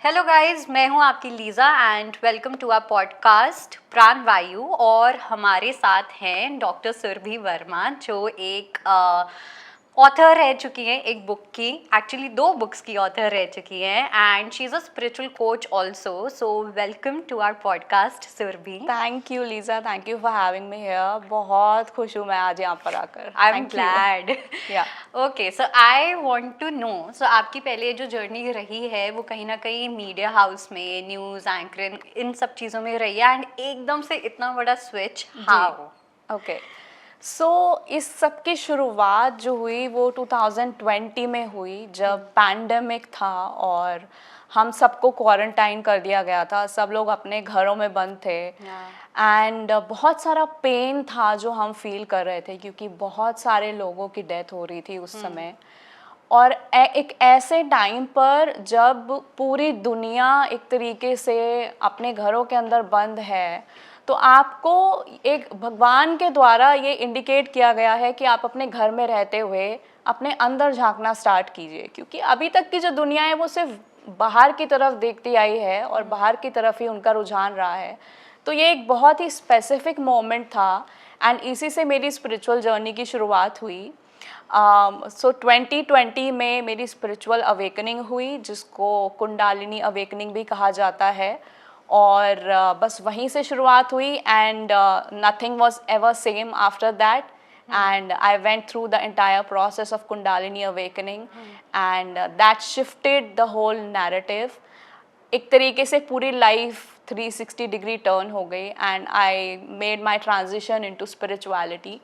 Hello guys, मैं हूं आपकी Lisa and welcome to our podcast Pran Vayu. और हमारे साथ हैं डॉक्टर सुरभि वर्मा, जो एक ऑथर रह चुकी हैं एक बुक की, एक्चुअली 2 बुक्स की ऑथर रह चुकी हैं, and she is a spiritual coach also. So welcome to our podcast Surabhi. Thank you Lisa, thank you for having me here. बहुत खुश हूँ मैं आज यहाँ पर आकर। I am thank you. Glad. Yeah okay, so I want to know, so आपकी पहले जो जर्नी रही है वो कहीं ना कहीं मीडिया हाउस में, न्यूज़ एंकरिंग, इन सब चीज़ों में रही है, एंड एकदम से इतना बड़ा स्विच जी। हाउ? ओके, सो इस सब की शुरुआत जो हुई वो 2020 में हुई, जब पैंडेमिक था और हम सबको क्वारंटाइन कर दिया गया था। सब लोग अपने घरों में बंद थे एंड बहुत सारा पेन था जो हम फील कर रहे थे, क्योंकि बहुत सारे लोगों की डेथ हो रही थी उस समय। और एक ऐसे टाइम पर जब पूरी दुनिया एक तरीके से अपने घरों के अंदर बंद है, तो आपको एक भगवान के द्वारा ये इंडिकेट किया गया है कि आप अपने घर में रहते हुए अपने अंदर झांकना स्टार्ट कीजिए, क्योंकि अभी तक की जो दुनिया है वो सिर्फ बाहर की तरफ देखती आई है और बाहर की तरफ ही उनका रुझान रहा है। तो ये एक बहुत ही स्पेसिफिक मोमेंट था एंड इसी से मेरी स्पिरिचुअल जर्नी की शुरुआत हुई। सो 2020 में मेरी स्पिरिचुअल अवेकनिंग हुई, जिसको कुंडालिनी अवेकनिंग भी कहा जाता है। और बस वहीं से शुरुआत हुई and nothing was ever same after that. And I went through the entire process of Kundalini awakening, and that shifted the whole narrative. एक तरीके से पूरी लाइफ 360 डिग्री टर्न हो गई and I made my transition into spirituality.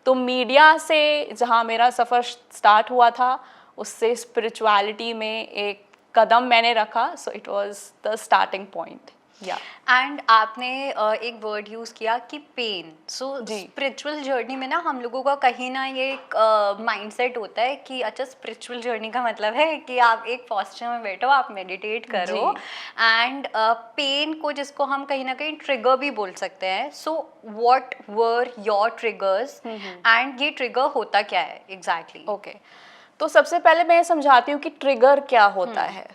तो media से जहाँ मेरा सफ़र स्टार्ट हुआ था, उससे स्पिरिचुअलिटी में एक कदम मैंने रखा। So it was the starting point. या एंड आपने एक वर्ड यूज़ किया कि पेन। सो जी स्पिरिचुअल जर्नी में ना हम लोगों का कहीं ना ये एक माइंडसेट होता है कि अच्छा, स्पिरिचुअल जर्नी का मतलब है कि आप एक पोस्चर में बैठो, आप मेडिटेट करो, जी एंड पेन को, जिसको हम कहीं ना कहीं ट्रिगर भी बोल सकते हैं। So what were your triggers and ये ट्रिगर होता क्या है एग्जैक्टली? ओके, तो सबसे पहले मैं ये समझाती हूँ कि ट्रिगर क्या होता है।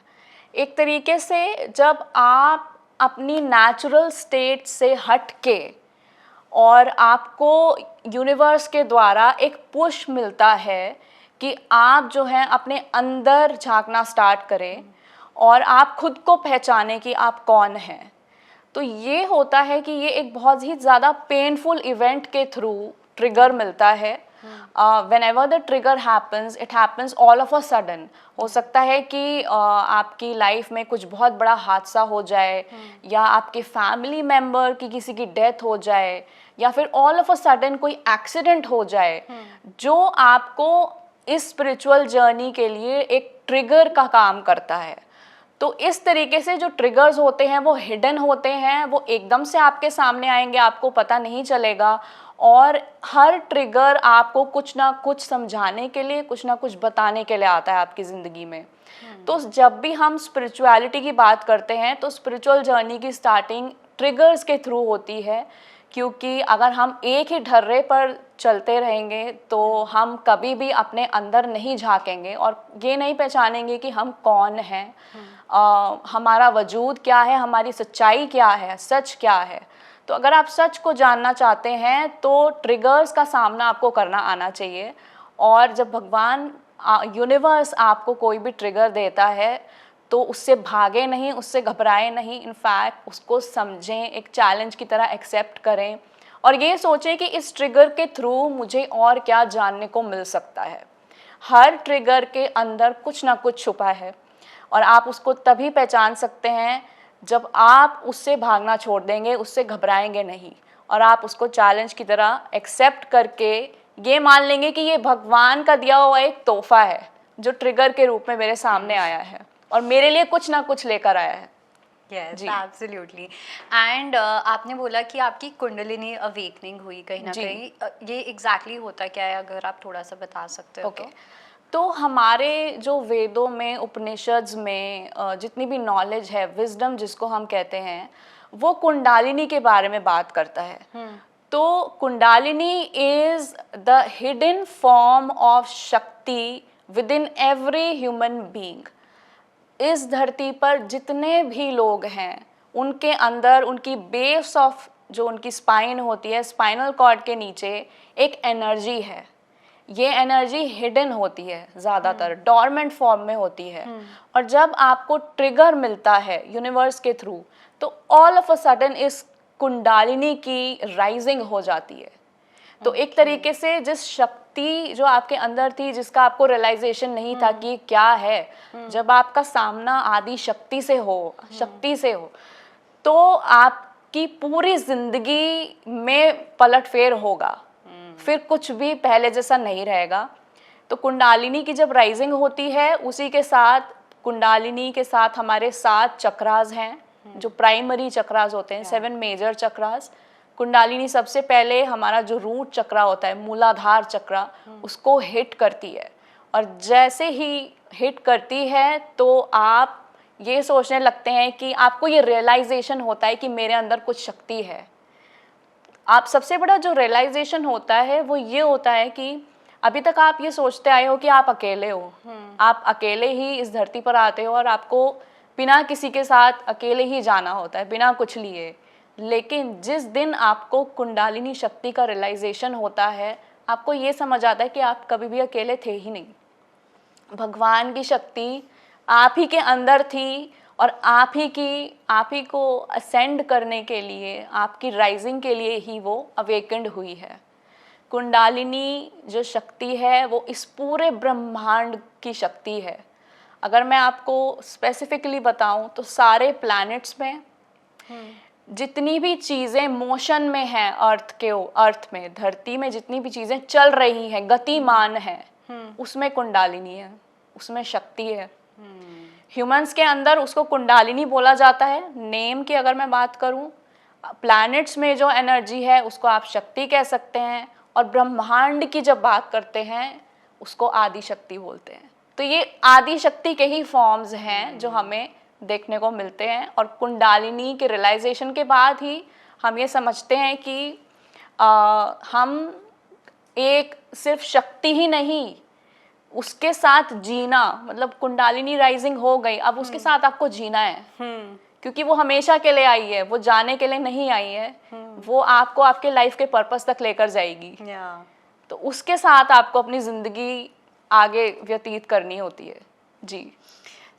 एक तरीके से जब आप अपनी नेचुरल स्टेट से हट के और आपको यूनिवर्स के द्वारा एक पुश मिलता है कि आप जो है अपने अंदर झांकना स्टार्ट करें और आप खुद को पहचानें कि आप कौन हैं। तो ये होता है कि ये एक बहुत ही ज़्यादा पेनफुल इवेंट के थ्रू ट्रिगर मिलता है। When ever the trigger happens, it happens all of a sudden. हो सकता है कि आपकी लाइफ में कुछ बहुत बड़ा हादसा हो जाए, या आपके फैमिली मेम्बर की किसी की डेथ हो जाए, या फिर ऑल ऑफ अ सडन कोई एक्सीडेंट हो जाए, जो आपको इस स्पिरिचुअल जर्नी के लिए एक ट्रिगर का काम करता है। तो इस तरीके से जो ट्रिगर्स होते हैं वो हिडन होते हैं, वो एकदम से आपके सामने आएंगे, आपको पता नहीं चलेगा। और हर ट्रिगर आपको कुछ ना कुछ समझाने के लिए, कुछ ना कुछ बताने के लिए आता है आपकी ज़िंदगी में। तो जब भी हम स्पिरिचुअलिटी की बात करते हैं तो स्पिरिचुअल जर्नी की स्टार्टिंग ट्रिगर्स के थ्रू होती है, क्योंकि अगर हम एक ही ढर्रे पर चलते रहेंगे तो हम कभी भी अपने अंदर नहीं झांकेंगे और ये नहीं पहचानेंगे कि हम कौन हैं, हमारा वजूद क्या है, हमारी सच्चाई क्या है, सच क्या है। तो अगर आप सच को जानना चाहते हैं तो ट्रिगर्स का सामना आपको करना आना चाहिए। और जब भगवान यूनिवर्स आपको कोई भी ट्रिगर देता है तो उससे भागे नहीं, उससे घबराए नहीं, इनफैक्ट उसको समझें, एक चैलेंज की तरह एक्सेप्ट करें और ये सोचें कि इस ट्रिगर के थ्रू मुझे और क्या जानने को मिल सकता है। हर ट्रिगर के अंदर कुछ ना कुछ छुपा है और आप उसको तभी पहचान सकते हैं जब आप उससे भागना छोड़ देंगे, उससे घबराएंगे नहीं और आप उसको चैलेंज की तरह एक्सेप्ट करके ये मान लेंगे कि ये भगवान का दिया हुआ एक तोहफा है जो ट्रिगर के रूप में मेरे सामने आया है और मेरे लिए कुछ ना कुछ लेकर आया है। Yes, ji absolutely. एंड आपने बोला कि आपकी कुंडलिनी अवेकनिंग हुई कहीं ना जी कहीं, ये एग्जैक्टली होता क्या है, अगर आप थोड़ा सा बता सकते हो ओके, तो हमारे जो वेदों में, उपनिषद्स में जितनी भी नॉलेज है, विजडम जिसको हम कहते हैं, वो कुंडालिनी के बारे में बात करता है। तो kundalini is the hidden form of shakti within every human being. इस धरती पर जितने भी लोग हैं उनके अंदर उनकी बेस ऑफ जो उनकी स्पाइन होती है, स्पाइनल कॉर्ड के नीचे एक एनर्जी है। ये एनर्जी हिडन होती है, ज़्यादातर डॉर्मेंट फॉर्म में होती है। और जब आपको ट्रिगर मिलता है यूनिवर्स के थ्रू, तो ऑल ऑफ अ सडन इस कुंडालिनी की राइजिंग हो जाती है। तो एक तरीके से जिस शक्ति जो आपके अंदर थी, जिसका आपको रियलाइजेशन नहीं था कि क्या है, जब आपका सामना आदि शक्ति से हो, तो आपकी पूरी जिंदगी में पलटफेर होगा। फिर कुछ भी पहले जैसा नहीं रहेगा। तो कुंडालिनी की जब राइजिंग होती है, उसी के साथ कुंडालिनी के साथ हमारे 7 चक्रास हैं, जो प्राइमरी चक्रास होते हैं, 7 मेजर चक्रास। कुंडालिनी सबसे पहले हमारा जो रूट चक्रा होता है, मूलाधार चक्रा, उसको हिट करती है। और जैसे ही हिट करती है तो आप ये सोचने लगते हैं कि आपको ये रियलाइजेशन होता है कि मेरे अंदर कुछ शक्ति है। आप सबसे बड़ा जो रियलाइजेशन होता है वो ये होता है कि अभी तक आप ये सोचते आए हो कि आप अकेले हो, आप अकेले ही इस धरती पर आते हो और आपको बिना किसी के साथ अकेले ही जाना होता है, बिना कुछ लिए। लेकिन जिस दिन आपको कुंडालिनी शक्ति का रियलाइजेशन होता है, आपको ये समझ आता है कि आप कभी भी अकेले थे ही नहीं। भगवान की शक्ति आप ही के अंदर थी और आप ही को असेंड करने के लिए, आपकी राइजिंग के लिए ही वो अवेकेंड हुई है। कुंडालिनी जो शक्ति है वो इस पूरे ब्रह्मांड की शक्ति है। अगर मैं आपको स्पेसिफिकली बताऊं तो सारे प्लैनेट्स में जितनी भी चीज़ें मोशन में हैं, अर्थ में, धरती में जितनी भी चीज़ें चल रही हैं, गतिमान हैं, उसमें कुंडालिनी है, उसमें शक्ति है। ह्यूमंस के अंदर उसको कुंडालिनी बोला जाता है। नेम की अगर मैं बात करूं, प्लैनेट्स में जो एनर्जी है उसको आप शक्ति कह सकते हैं, और ब्रह्मांड की जब बात करते हैं उसको आदि शक्ति बोलते हैं। तो ये आदि शक्ति के ही फॉर्म्स हैं जो हमें देखने को मिलते हैं। और कुंडालिनी के रियलाइजेशन के बाद ही हम ये समझते हैं कि हम एक सिर्फ शक्ति ही नहीं, उसके साथ जीना, मतलब कुंडालिनी राइजिंग हो गई, अब उसके साथ आपको जीना है। क्योंकि वो हमेशा के लिए आई है, वो जाने के लिए नहीं आई है, वो आपको आपके लाइफ के पर्पस तक लेकर जाएगी। तो उसके साथ आपको अपनी जिंदगी आगे व्यतीत करनी होती है। जी।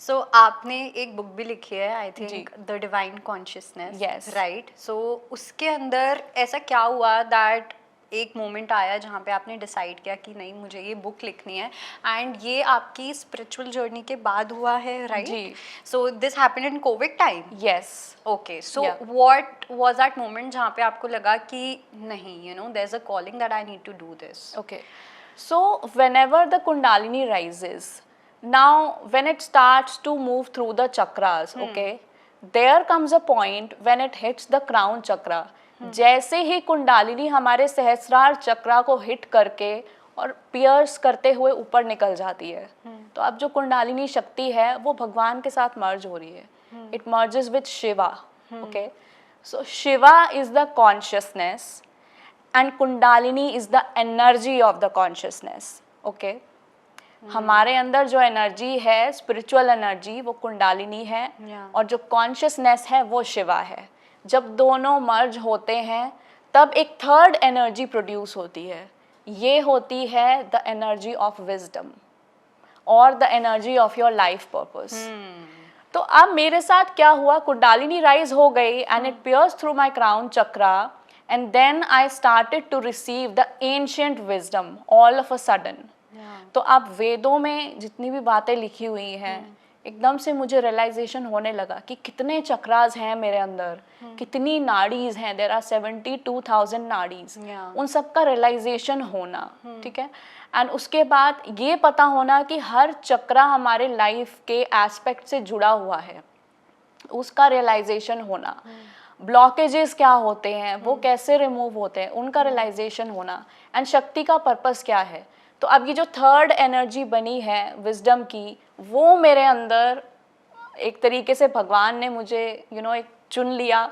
सो आपने एक बुक भी लिखी है, I think the divine consciousness, Yes. Right? So उसके अंदर ऐसा क्या हुआ दैट एक मोमेंट आया जहाँ पे आपने डिसाइड किया कि नहीं, मुझे ये बुक लिखनी है, एंड ये आपकी स्पिरिचुअल जर्नी के बाद हुआ है, राइट? जी। So this happened in covid time? Yes. Okay, so what was that moment जहाँ पे आपको लगा कि नहीं, you know, there is a calling that I need to do this? Okay. So whenever the Kundalini rises, now when it starts to move through the chakras, okay, there comes a point when it hits the crown chakra. जैसे ही कुंडालिनी हमारे सहस्रार चक्रा को hit करके और piers करते हुए ऊपर निकल जाती है, तो अब जो कुंडालिनी शक्ति है वो भगवान के साथ मर्ज हो रही है। It merges with Shiva. Okay, so Shiva is the consciousness and kundalini is the energy of the consciousness. okay, हमारे अंदर जो एनर्जी है, स्पिरिचुअल एनर्जी, वो कुंडालिनी है, और जो कॉन्शियसनेस है वो शिवा है। जब दोनों मर्ज होते हैं तब एक थर्ड एनर्जी प्रोड्यूस होती है। ये होती है द एनर्जी ऑफ विजडम और the energy of your life purpose. तो अब मेरे साथ क्या हुआ, कुंडालिनी राइज हो गई and it piers through my crown chakra, and then I started to receive the ancient wisdom all of a sudden. तो अब वेदों में जितनी भी बातें लिखी हुई हैं, एकदम से मुझे रियलाइजेशन होने लगा कि कितने चक्रास हैं मेरे अंदर, कितनी नाड़ीज हैं, देयर आर 72,000 नाड़ीज। उन सब का रियलाइजेशन होना, ठीक है, एंड उसके बाद ये पता होना कि हर चक्रा हमारे लाइफ के एस्पेक्ट से जुड़ा हुआ है, उसका रियलाइजेशन होना। ब्लॉकेजेस क्या होते हैं, वो कैसे रिमूव होते हैं, उनका रियलाइजेशन होना, एंड शक्ति का पर्पस क्या है। तो अब ये जो थर्ड एनर्जी बनी है विजडम की, वो मेरे अंदर एक तरीके से भगवान ने मुझे एक चुन लिया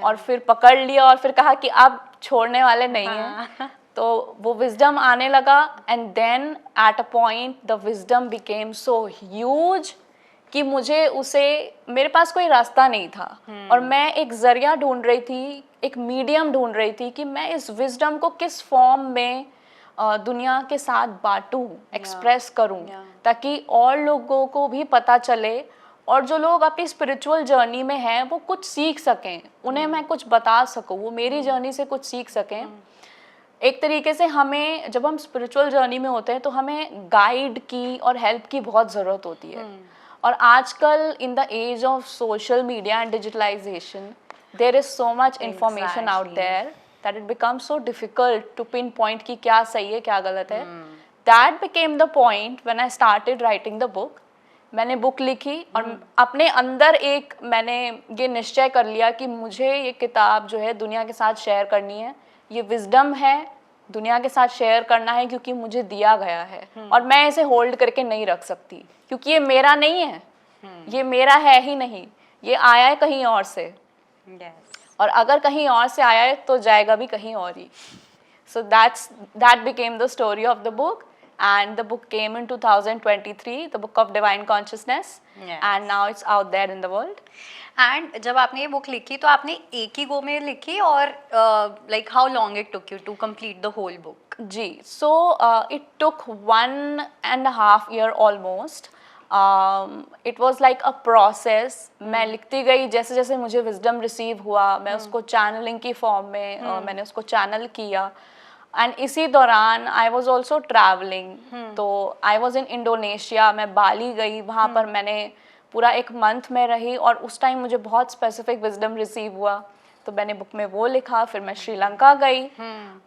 और फिर पकड़ लिया और फिर कहा कि अब छोड़ने वाले नहीं हैं। तो वो विजडम आने लगा, and then at a point the wisdom became so huge कि मुझे उसे, मेरे पास कोई रास्ता नहीं था और मैं एक जरिया ढूंढ रही थी, एक मीडियम ढूंढ रही थी कि मैं इस विजडम को किस फॉर्म में दुनिया के साथ बांटूं, एक्सप्रेस करूं, ताकि और लोगों को भी पता चले और जो लोग अपनी स्पिरिचुअल जर्नी में हैं वो कुछ सीख सकें, उन्हें मैं कुछ बता सकूं, वो मेरी जर्नी से कुछ सीख सकें। एक तरीके से हमें, जब हम स्पिरिचुअल जर्नी में होते हैं तो हमें गाइड की और हेल्प की बहुत ज़रूरत होती है। और आजकल in the age of social media and digitalisation there is so much information out there that it becomes so difficult to pinpoint कि क्या सही है क्या गलत है। That became the point when I started writing the book. मैंने book लिखी और अपने अंदर एक मैंने ये निश्चय कर लिया कि मुझे ये किताब जो है दुनिया के साथ शेयर करनी है, ये विजडम है, दुनिया के साथ शेयर करना है क्योंकि मुझे दिया गया है और मैं इसे होल्ड करके नहीं रख सकती क्योंकि ये मेरा नहीं है, ये मेरा है ही नहीं, ये आया है कहीं और से। और अगर कहीं और से आया है तो जाएगा भी कहीं और ही। So that became the story of the book, and the book came in 2023, the book of divine consciousness, and now it's out there in the world. And जब आपने ये बुक लिखी तो आपने एक ही गो में लिखी और like how long it took you to complete the whole book? जी, so it took 1.5 year almost. It was like a process. मैं लिखती गई, जैसे जैसे मुझे विजडम रिसीव हुआ मैं उसको चैनलिंग की फॉर्म में मैंने उसको चैनल किया। एंड इसी दौरान आई वॉज ऑल्सो ट्रैवलिंग, तो आई वॉज इन इंडोनेशिया, मैं बाली गई, वहाँ पर मैंने पूरा 1 मंथ में रही और उस टाइम मुझे बहुत स्पेसिफिक विजडम रिसीव हुआ तो मैंने बुक में वो लिखा। फिर मैं श्रीलंका गई,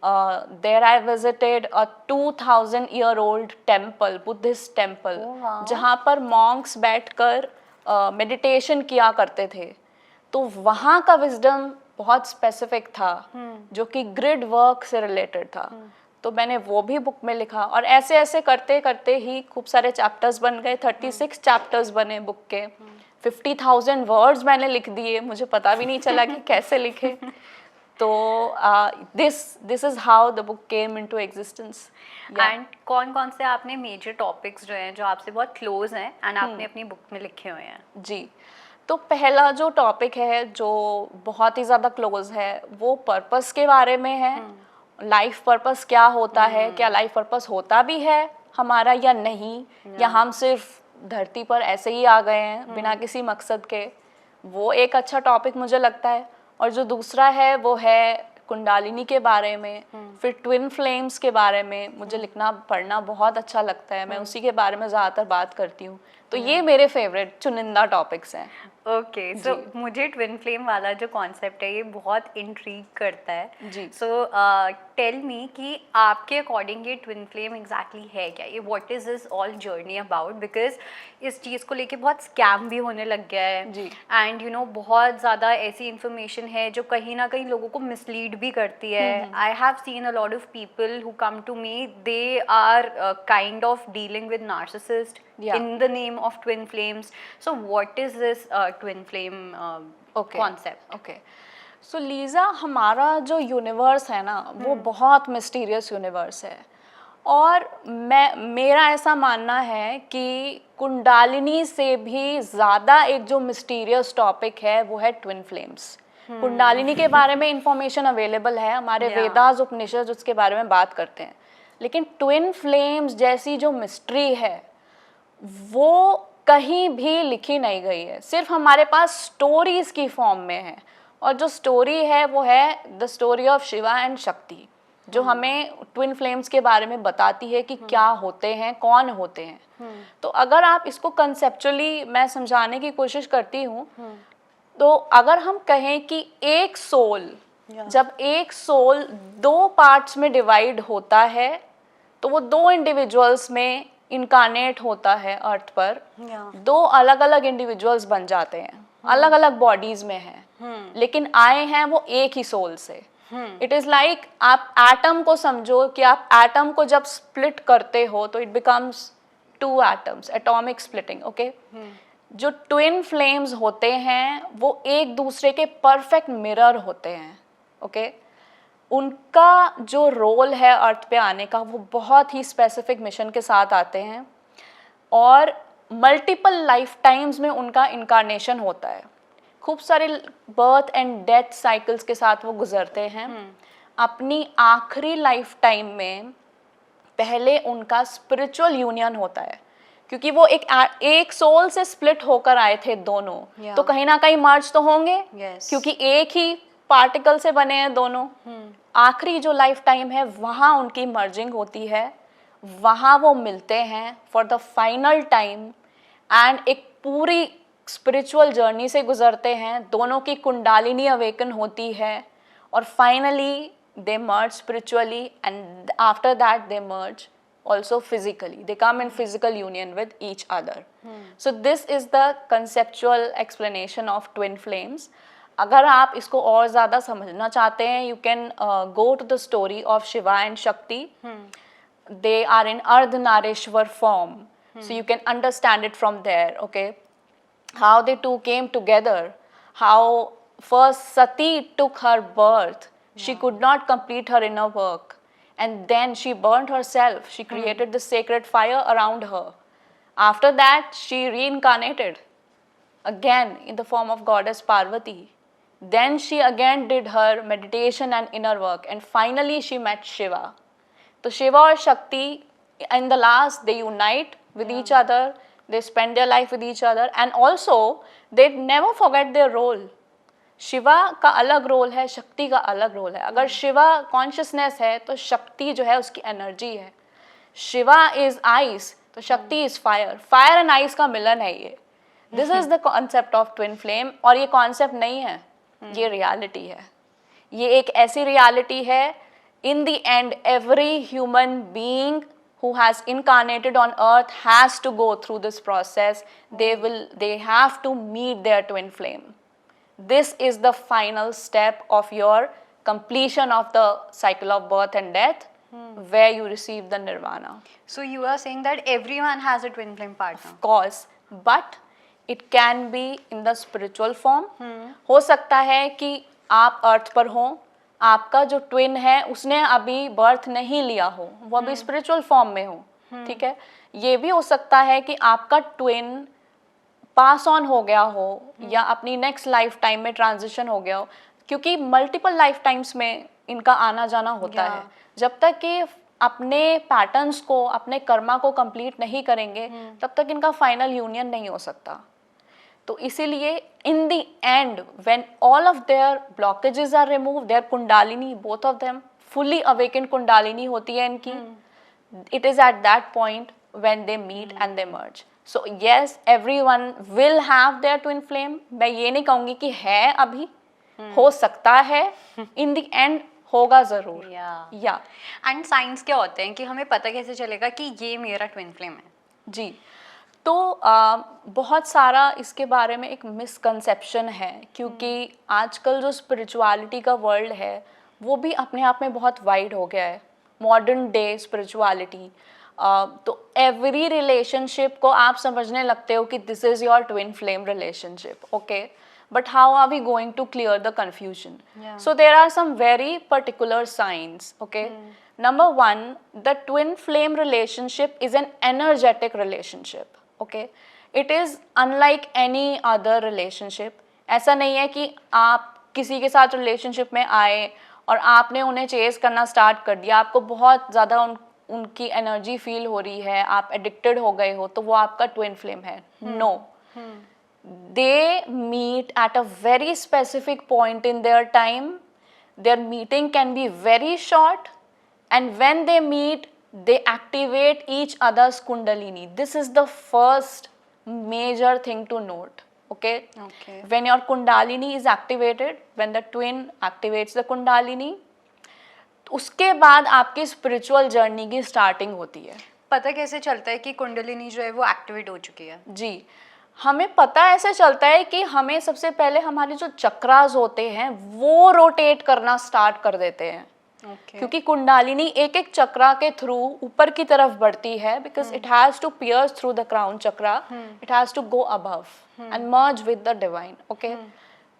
there I visited a 2000 year old temple, Buddhist temple, जहाँ पर मॉन्क्स बैठकर मेडिटेशन किया करते थे। तो वहाँ का विजडम बहुत स्पेसिफिक था जो कि ग्रिड वर्क से रिलेटेड था, तो मैंने वो भी बुक में लिखा। और ऐसे ऐसे करते करते ही खूब सारे चैप्टर्स बन गए, 36 चैप्टर्स बने बुक के, 50,000 वर्ड्स मैंने लिख दिए, मुझे पता भी नहीं चला कि कैसे लिखे। तो this is how the book came into existence. And कौन कौन से आपने मेजर टॉपिक्स जो हैं जो आपसे बहुत क्लोज हैं एंड आपने अपनी बुक में लिखे हुए हैं? जी, तो पहला जो टॉपिक है जो बहुत ही ज़्यादा क्लोज है वो पर्पस के बारे में है। लाइफ पर्पस क्या होता है, क्या लाइफ पर्पस होता भी है हमारा या नहीं, या हम सिर्फ धरती पर ऐसे ही आ गए हैं बिना किसी मकसद के, वो एक अच्छा टॉपिक मुझे लगता है। और जो दूसरा है वो है कुंडालिनी के बारे में, फिर ट्विन फ्लेम्स के बारे में मुझे लिखना पढ़ना बहुत अच्छा लगता है, मैं उसी के बारे में ज़्यादातर बात करती हूँ। तो ये मेरे फेवरेट चुनिंदा टॉपिक्स हैं। ओके, सो मुझे ट्विन फ्लेम वाला जो कॉन्सेप्ट है ये बहुत इंट्रीग करता है जी। सो टेल मी कि आपके अकॉर्डिंग ये ट्विन फ्लेम एग्जैक्टली है क्या, ये what is this all journey about? Because इस चीज़ को लेके बहुत स्कैम भी होने लग गया है जी। एंड यू नो बहुत ज़्यादा ऐसी इंफॉर्मेशन है जो कहीं ना कहीं लोगों को मिसलीड भी करती है। I have seen a lot of people who come to me, they are kind of dealing with narcissist in the name of twin flames. So what is this twin flame concept? Okay. So Lisa, हमारा जो universe है ना वो बहुत mysterious universe है और मेरा ऐसा मानना है कि कुंडालिनी से भी ज़्यादा एक जो मिस्टीरियस टॉपिक है वो है ट्विन फ्लेम्स। कुंडालिनी के बारे में इंफॉर्मेशन अवेलेबल है, हमारे वेदास उपनिषद उसके बारे में बात करते हैं, लेकिन ट्विन फ्लेम्स जैसी जो मिस्ट्री है वो कहीं भी लिखी नहीं गई है, सिर्फ हमारे पास स्टोरीज की फॉर्म में है। और जो स्टोरी है वो है the story of Shiva and शक्ति, जो हमें ट्विन फ्लेम्स के बारे में बताती है कि क्या होते हैं, कौन होते हैं। तो अगर आप इसको कंसेप्चुअली मैं समझाने की कोशिश करती हूँ, तो अगर हम कहें कि एक सोल, जब एक सोल 2 पार्ट्स में डिवाइड होता है तो वो 2 इंडिविजुअल्स में इनकारनेट होता है अर्थ पर, 2 अलग अलग इंडिविजुअल्स बन जाते हैं, अलग अलग बॉडीज में हैं, लेकिन आए हैं वो एक ही सोल से। इट इज लाइक आप एटम को समझो कि आप एटम को जब स्प्लिट करते हो तो it becomes 2 atoms, atomic splitting. Okay, जो ट्विन फ्लेम्स होते हैं वो एक दूसरे के परफेक्ट मिरर होते हैं। ओके, उनका जो रोल है अर्थ पे आने का वो बहुत ही स्पेसिफिक मिशन के साथ आते हैं और मल्टीपल लाइफ टाइम्स में उनका इनकारनेशन होता है, खूब सारे बर्थ एंड डेथ साइकिल्स के साथ वो गुजरते हैं। अपनी आखिरी लाइफ टाइम में पहले उनका स्पिरिचुअल यूनियन होता है, क्योंकि वो एक सोल से स्प्लिट होकर आए थे दोनों, तो कहीं ना कहीं मर्ज तो होंगे, क्योंकि एक ही पार्टिकल से बने हैं दोनों। आखिरी जो लाइफ टाइम है वहाँ उनकी मर्जिंग होती है, वहाँ वो मिलते हैं for the final time and एक पूरी स्पिरिचुअल जर्नी से गुजरते हैं। दोनों की कुंडालिनी अवेकन होती है और finally they merge spiritually, and after that they merge also physically, they come in physical union with each other. So this is the conceptual explanation of twin flames. अगर आप इसको और ज़्यादा समझना चाहते हैं, you can go to the story of Shiva and Shakti. They are in Ardhanarishwar form, so you can understand it from there. Okay, how they two came together, how first Sati took her birth. She could not complete her inner work, and then she burned herself. She created the sacred fire around her. After that, she reincarnated again in the form of goddess Parvati. Then she again did her meditation and inner work, and finally she met Shiva. So Shiva or Shakti, in the last, they unite with each other. They spend their life with each other, and also they never forget their role. Shiva का अलग role है, शक्ति का अलग role है। अगर Shiva consciousness है तो शक्ति जो है उसकी एनर्जी है। शिवा इज आइस तो शक्ति is fire, fire and ice का मिलन है ये। This is the concept of twin flame. और ये कॉन्सेप्ट नहीं है, ये रियलिटी है। ये एक ऐसी रियलिटी है, इन the and every human being who has incarnated on earth has to go through this process. They have to meet their twin flame. This is the final step of your completion of the cycle of birth and death, where you receive the nirvana. So you are saying that everyone has a twin flame partner? Of course, but it can be in the spiritual form. हो सकता है कि आप अर्थ पर हो, आपका जो twin है उसने अभी बर्थ नहीं लिया हो, वो अभी स्पिरिचुअल फॉर्म में हो, ठीक है। ये भी हो सकता है कि आपका ट्विन पास ऑन हो गया हो या अपनी नेक्स्ट लाइफ टाइम में ट्रांजिशन हो गया हो, क्योंकि मल्टीपल लाइफ टाइम्स में इनका आना जाना होता है। जब तक कि अपने पैटर्न्स को, अपने कर्मा को कंप्लीट नहीं करेंगे तब तक इनका फाइनल यूनियन नहीं हो सकता। तो इसीलिए in the end when all of their blockages are removed, their kundalini, both of them fully awaken kundalini होती है इनकी, it is at that point when they meet and they merge. So yes, everyone will have their twin flame. मैं ये नहीं कहूँगी कि है अभी, हो सकता है, in the end होगा ज़रूर। या एंड साइंस क्या होते हैं कि हमें पता कैसे चलेगा कि ये मेरा ट्विन फ्लेम है? जी, तो बहुत सारा इसके बारे में एक मिसकंसेप्शन है, क्योंकि आजकल जो स्पिरिचुअलिटी का वर्ल्ड है वो भी अपने आप में बहुत वाइड हो गया है, मॉडर्न डे स्पिरिचुअलिटी। तो एवरी रिलेशनशिप को आप समझने लगते हो कि this is your twin flame relationship, okay, but how are we going to clear the confusion? So there are some very particular science, okay. Number one, the twin flame relationship is an energetic relationship, okay? It is unlike any other relationship. ऐसा नहीं है कि आप किसी के साथ relationship में आए और आपने उन्हें चेस करना स्टार्ट कर दिया, आपको बहुत ज़्यादा उनकी एनर्जी फील हो रही है, आप एडिक्टेड हो गए हो, तो वो आपका ट्विन फ्लेम है। No, they meet at a very specific point in their time. Their meeting can be very short, and when they meet, they activate each other's kundalini. This is the first major thing to note, okay? When your kundalini is activated, when the twin activates the kundalini, उसके बाद आपकी spiritual journey की starting होती है। पता कैसे चलता है कि कुंडलिनी जो है वो एक्टिवेट हो चुकी है? जी, हमें पता ऐसे चलता है कि हमें सबसे पहले हमारे जो चक्रास होते हैं वो रोटेट करना स्टार्ट कर देते हैं, क्योंकि कुंडालिनी एक एक चक्रा के थ्रू ऊपर की तरफ बढ़ती है, because it has to pierce through the crown chakra, it has to go above and merge with the divine, okay.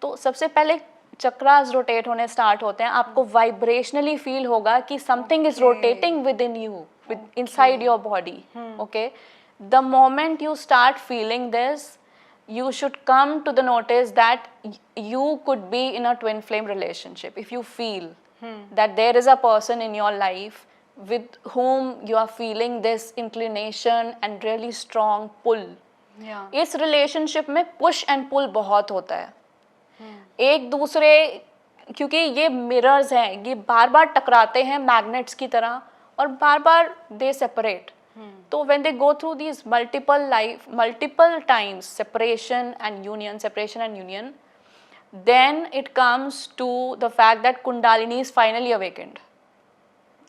तो सबसे पहले चक्रास रोटेट होने स्टार्ट होते हैं, आपको वाइब्रेशनली फील होगा कि something is rotating with in you, with inside your body, okay. The moment you start feeling this, you should come to the notice that you could be in a twin flame relationship if you feel that there is a person in your life with whom you are feeling this inclination and really strong pull. इस relationship में push and pull बहुत होता है. एक दूसरे, क्योंकि ये mirrors हैं, ये बार बार टकराते हैं मैग्नेट्स की तरह और बार बार दे सेपरेट. तो when they go through these multiple times separation and union, then it comes to the fact that Kundalini is finally awakened.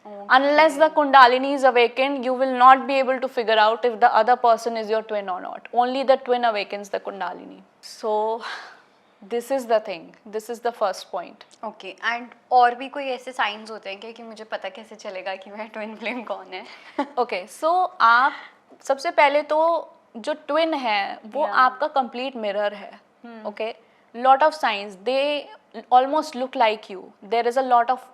Okay. Unless the Kundalini is awakened, you will not be able to figure out if the other person is your twin or not. Only the twin awakens the Kundalini. So this is the thing. This is the first point. Okay. And और भी कोई ऐसे science होते हैं कि मुझे पता कैसे चलेगा कि मेरा ट्विन फ्लेम कौन है? Okay. So आप सबसे पहले तो जो ट्विन है वो आपका कंप्लीट मिरर है. Okay. Lot of signs, they almost look like you. There is a lot of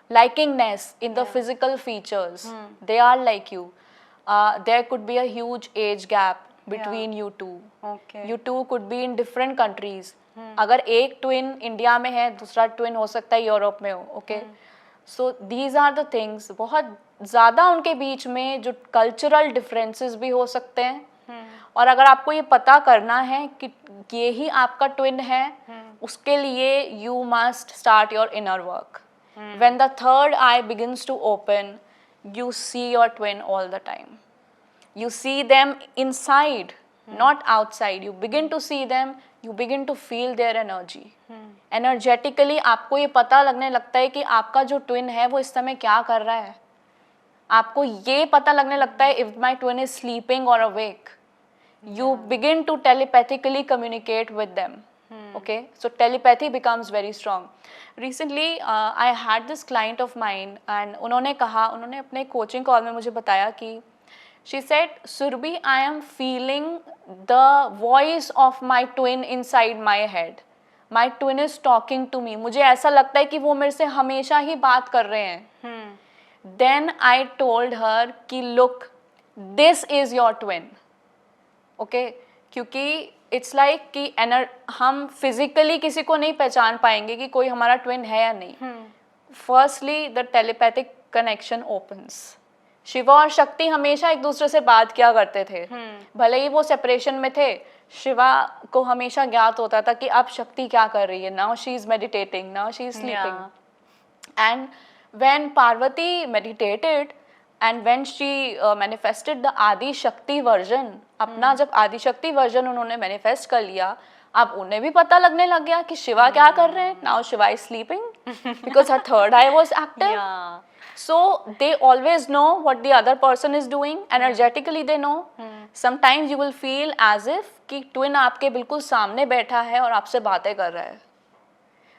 likingness in the physical features. They are like you. There could be a huge age gap between you two. Okay. You two could be in different countries. अगर एक twin India में है, दूसरा twin हो सकता है Europe में हो. Okay. So these are the things. बहुत ज़्यादा उनके बीच में जो कल्चरल डिफरेंसेस भी हो सकते हैं. और अगर आपको ये पता करना है कि ये ही आपका ट्विन है, उसके लिए you must start your inner work. When the third eye begins to open, you see your twin all the time. You see them inside, not outside. You begin to see them, you begin to feel their energy. Energetically आपको ये पता लगने लगता है कि आपका जो twin है वो इस समय क्या कर रहा है. आपको ये पता लगने लगता है if my twin is sleeping और awake. You begin to telepathically communicate with them. Okay, so telepathy becomes very strong. Recently I had this client of mine and उन्होंने अपने coaching call में मुझे बताया कि she said, Surbhi, I am feeling the voice of my twin inside my head. My twin is talking to me. मुझे ऐसा लगता है कि वो मेरे से हमेशा ही बात कर रहे हैं. Then I told her कि look, this is your twin. Okay क्योंकि इट्स लाइक कि हम फिजिकली किसी को नहीं पहचान पाएंगे कि कोई हमारा ट्विन है या नहीं. Firstly the telepathic connection opens. Shiva और शक्ति हमेशा एक दूसरे से बात किया करते थे. भले ही वो सेपरेशन में थे, शिवा को हमेशा ज्ञात होता था कि अब शक्ति क्या कर रही है. Now she is meditating, now she is sleeping. And when Parvati meditated and when she manifested the आदि शक्ति वर्जन, अपना जब आदि शक्ति वर्जन उन्होंने मैनिफेस्ट कर लिया, अब उन्हें भी पता लगने लग गया कि शिवा क्या कर रहे हैं. Now Shiva is sleeping because her third I was active. So they always know what the other person is doing. Energetically they know. Sometimes you will feel as if कि twin आपके बिल्कुल सामने बैठा है और आपसे बातें कर रहा है.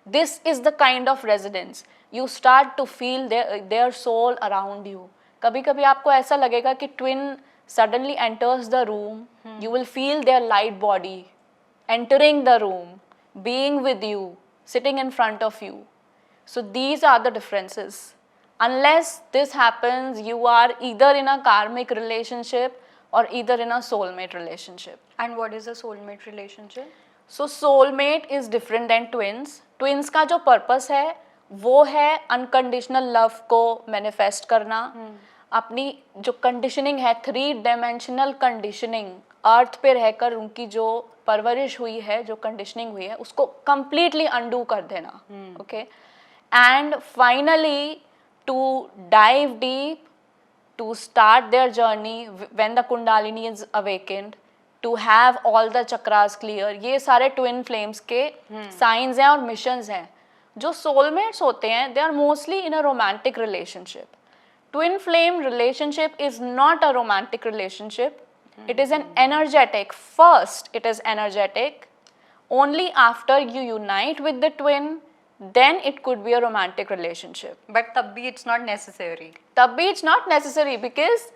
This is the kind of resonance. You start to feel their soul around you. कभी कभी आपको ऐसा लगेगा कि twin suddenly enters the room. You will feel their light body entering the room, being with you, sitting in front of you. So these are the differences. Unless this happens, you are either in a karmic relationship or either in a soulmate relationship. And what is a soulmate relationship? So soulmate is different than twins. Twins का जो purpose है वो है unconditional love को manifest करना. अपनी जो conditioning है, 3 डायमेंशनल कंडीशनिंग, अर्थ पे रहकर उनकी जो परवरिश हुई है, जो कंडीशनिंग हुई है, उसको कंप्लीटली अनडू कर देना. Okay. And finally to dive deep, to start their journey when the kundalini is awakened, to have all the chakras clear. ये सारे ट्विन फ्लेम्स के साइंस हैं और मिशंस हैं. जो सोलमेट्स होते हैं, they are mostly in a romantic relationship. Twin flame relationship is not a romantic relationship. It is an energetic. First, it is energetic. Only after you unite with the twin, then it could be a romantic relationship. But तब भी it's not necessary. तब भी it's not necessary because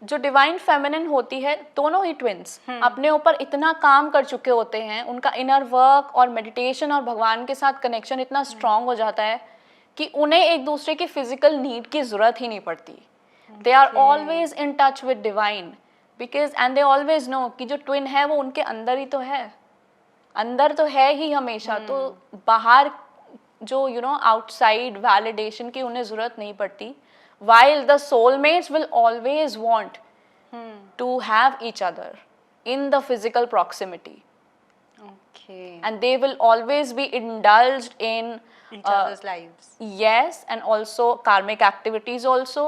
जो divine feminine होती है, दोनों ही twins अपने ऊपर इतना काम कर चुके होते हैं, उनका इनर वर्क और मेडिटेशन और भगवान के साथ कनेक्शन इतना स्ट्रांग हो जाता है कि उन्हें एक दूसरे की फिजिकल नीड की ज़रूरत ही नहीं पड़ती. They are Okay. Always in touch with divine, because and they always know कि जो ट्विन है वो उनके अंदर ही तो है, अंदर तो है ही हमेशा। तो बाहर जो आउटसाइड वैलिडेशन की उन्हें जरूरत नहीं पड़ती, while the soulmates will always want to have each other in the physical proximity, Okay. and they will always be indulged in Each other's lives. yes, and also karmic activities also,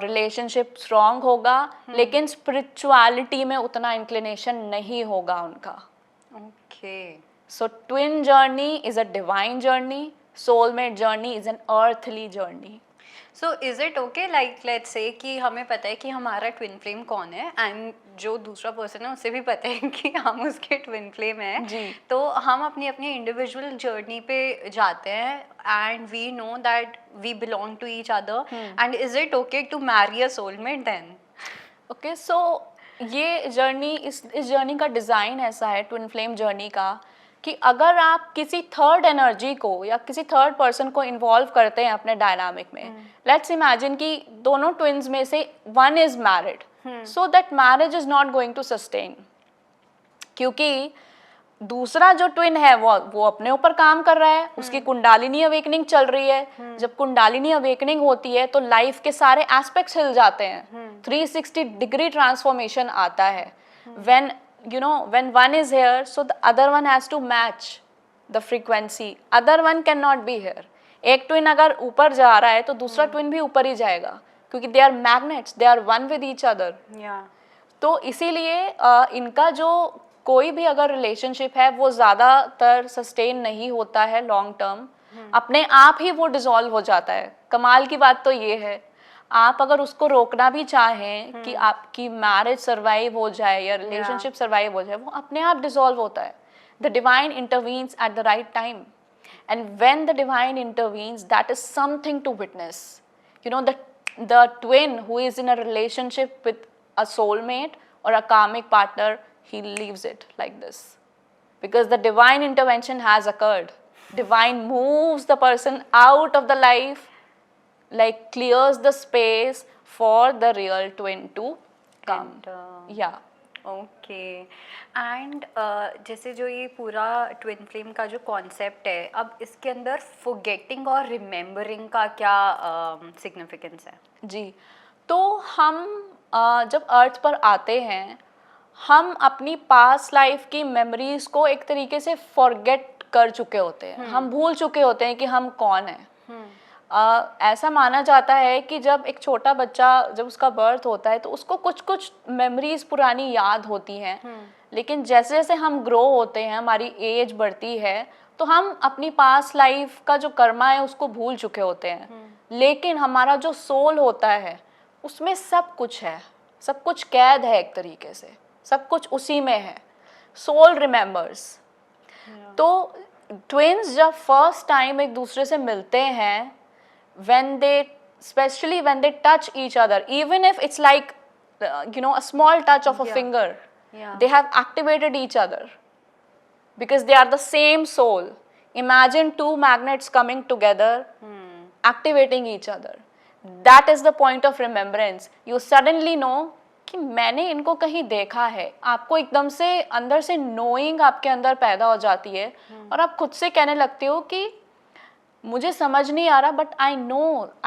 relationship strong होगा, लेकिन spirituality में उतना inclination नहीं होगा उनका। Okay. So twin journey is a divine journey, soulmate journey is an earthly journey. So is it okay, like let's say कि हमें पता है कि हमारा ट्विन फ्लेम कौन है एंड जो दूसरा पर्सन है उसे भी पता है कि हम उसके ट्विन फ्लेम हैं, जी। तो हम अपनी अपनी इंडिविजुअल जर्नी पे जाते हैं and we know that we belong to each other, and is it okay to marry a soulmate then? Okay, so ये जर्नी, इस जर्नी का डिज़ाइन ऐसा है ट्विन फ्लेम जर्नी का, कि अगर आप किसी थर्ड एनर्जी को या किसी थर्ड पर्सन को इन्वॉल्व करते हैं अपने डायनामिक में, लेट्स इमेजिन कि दोनों ट्विन्स में से one is married, so that marriage is not going to sustain, क्योंकि दूसरा जो ट्विन है वो अपने ऊपर काम कर रहा है, उसकी कुंडालिनी अवेकनिंग चल रही है। जब कुंडालिनी अवेकनिंग होती है तो लाइफ के सारे एस्पेक्ट्स हिल जाते हैं, 360 डिग्री ट्रांसफॉर्मेशन आता है। when one is here, so the other one has to match the frequency, other one cannot be here. एक ट्विन अगर ऊपर जा रहा है तो दूसरा ट्विन भी ऊपर ही जाएगा, क्योंकि they are magnets, they are one with each other. तो इसीलिए इनका जो कोई भी अगर रिलेशनशिप है वो ज़्यादातर सस्टेन नहीं होता है लॉन्ग टर्म, अपने आप ही वो डिसॉल्व हो जाता है। कमाल की बात तो ये है, आप अगर उसको रोकना भी चाहें कि आपकी मैरिज सर्वाइव हो जाए या रिलेशनशिप सर्वाइव हो जाए, वो अपने आप डिसॉल्व होता है। The divine intervenes at the right time, and when the divine intervenes, that is something to witness. The twin who is in a relationship with a soulmate or a karmic partner, he leaves it like this, because the divine intervention has occurred. Divine moves the person out of the life, like clears the space for the real twin to come. Yeah. Okay. And जैसे जो ये पूरा twin flame का जो concept है, अब इसके अंदर फॉरगेटिंग और रिमेम्बरिंग का क्या सिग्निफिकेंस है? जी, तो हम जब अर्थ पर आते हैं, हम अपनी पास्ट लाइफ की मेमोरीज को एक तरीके से फॉरगेट कर चुके होते हैं, हम भूल चुके होते हैं कि हम कौन हैं। ऐसा माना जाता है कि जब एक छोटा बच्चा, जब उसका बर्थ होता है तो उसको कुछ कुछ मेमोरीज पुरानी याद होती हैं, लेकिन जैसे जैसे हम ग्रो होते हैं, हमारी एज बढ़ती है, तो हम अपनी पास्ट लाइफ का जो कर्मा है उसको भूल चुके होते हैं। लेकिन हमारा जो सोल होता है उसमें सब कुछ है, सब कुछ कैद है, एक तरीके से सब कुछ उसी में है। Soul remembers. तो ट्विन्स जब फर्स्ट टाइम एक दूसरे से मिलते हैं, especially when they touch each other, even if it's like a small touch of a finger, they have activated each other because they are the same soul. Imagine two magnets coming together, activating each other. That is the point of remembrance. You suddenly know कि मैंने इनको कहीं देखा है। आपको एकदम से अंदर से नोइंग आपके अंदर पैदा हो जाती है, और आप खुद से कहने लगते हो कि मुझे समझ नहीं आ रहा, but I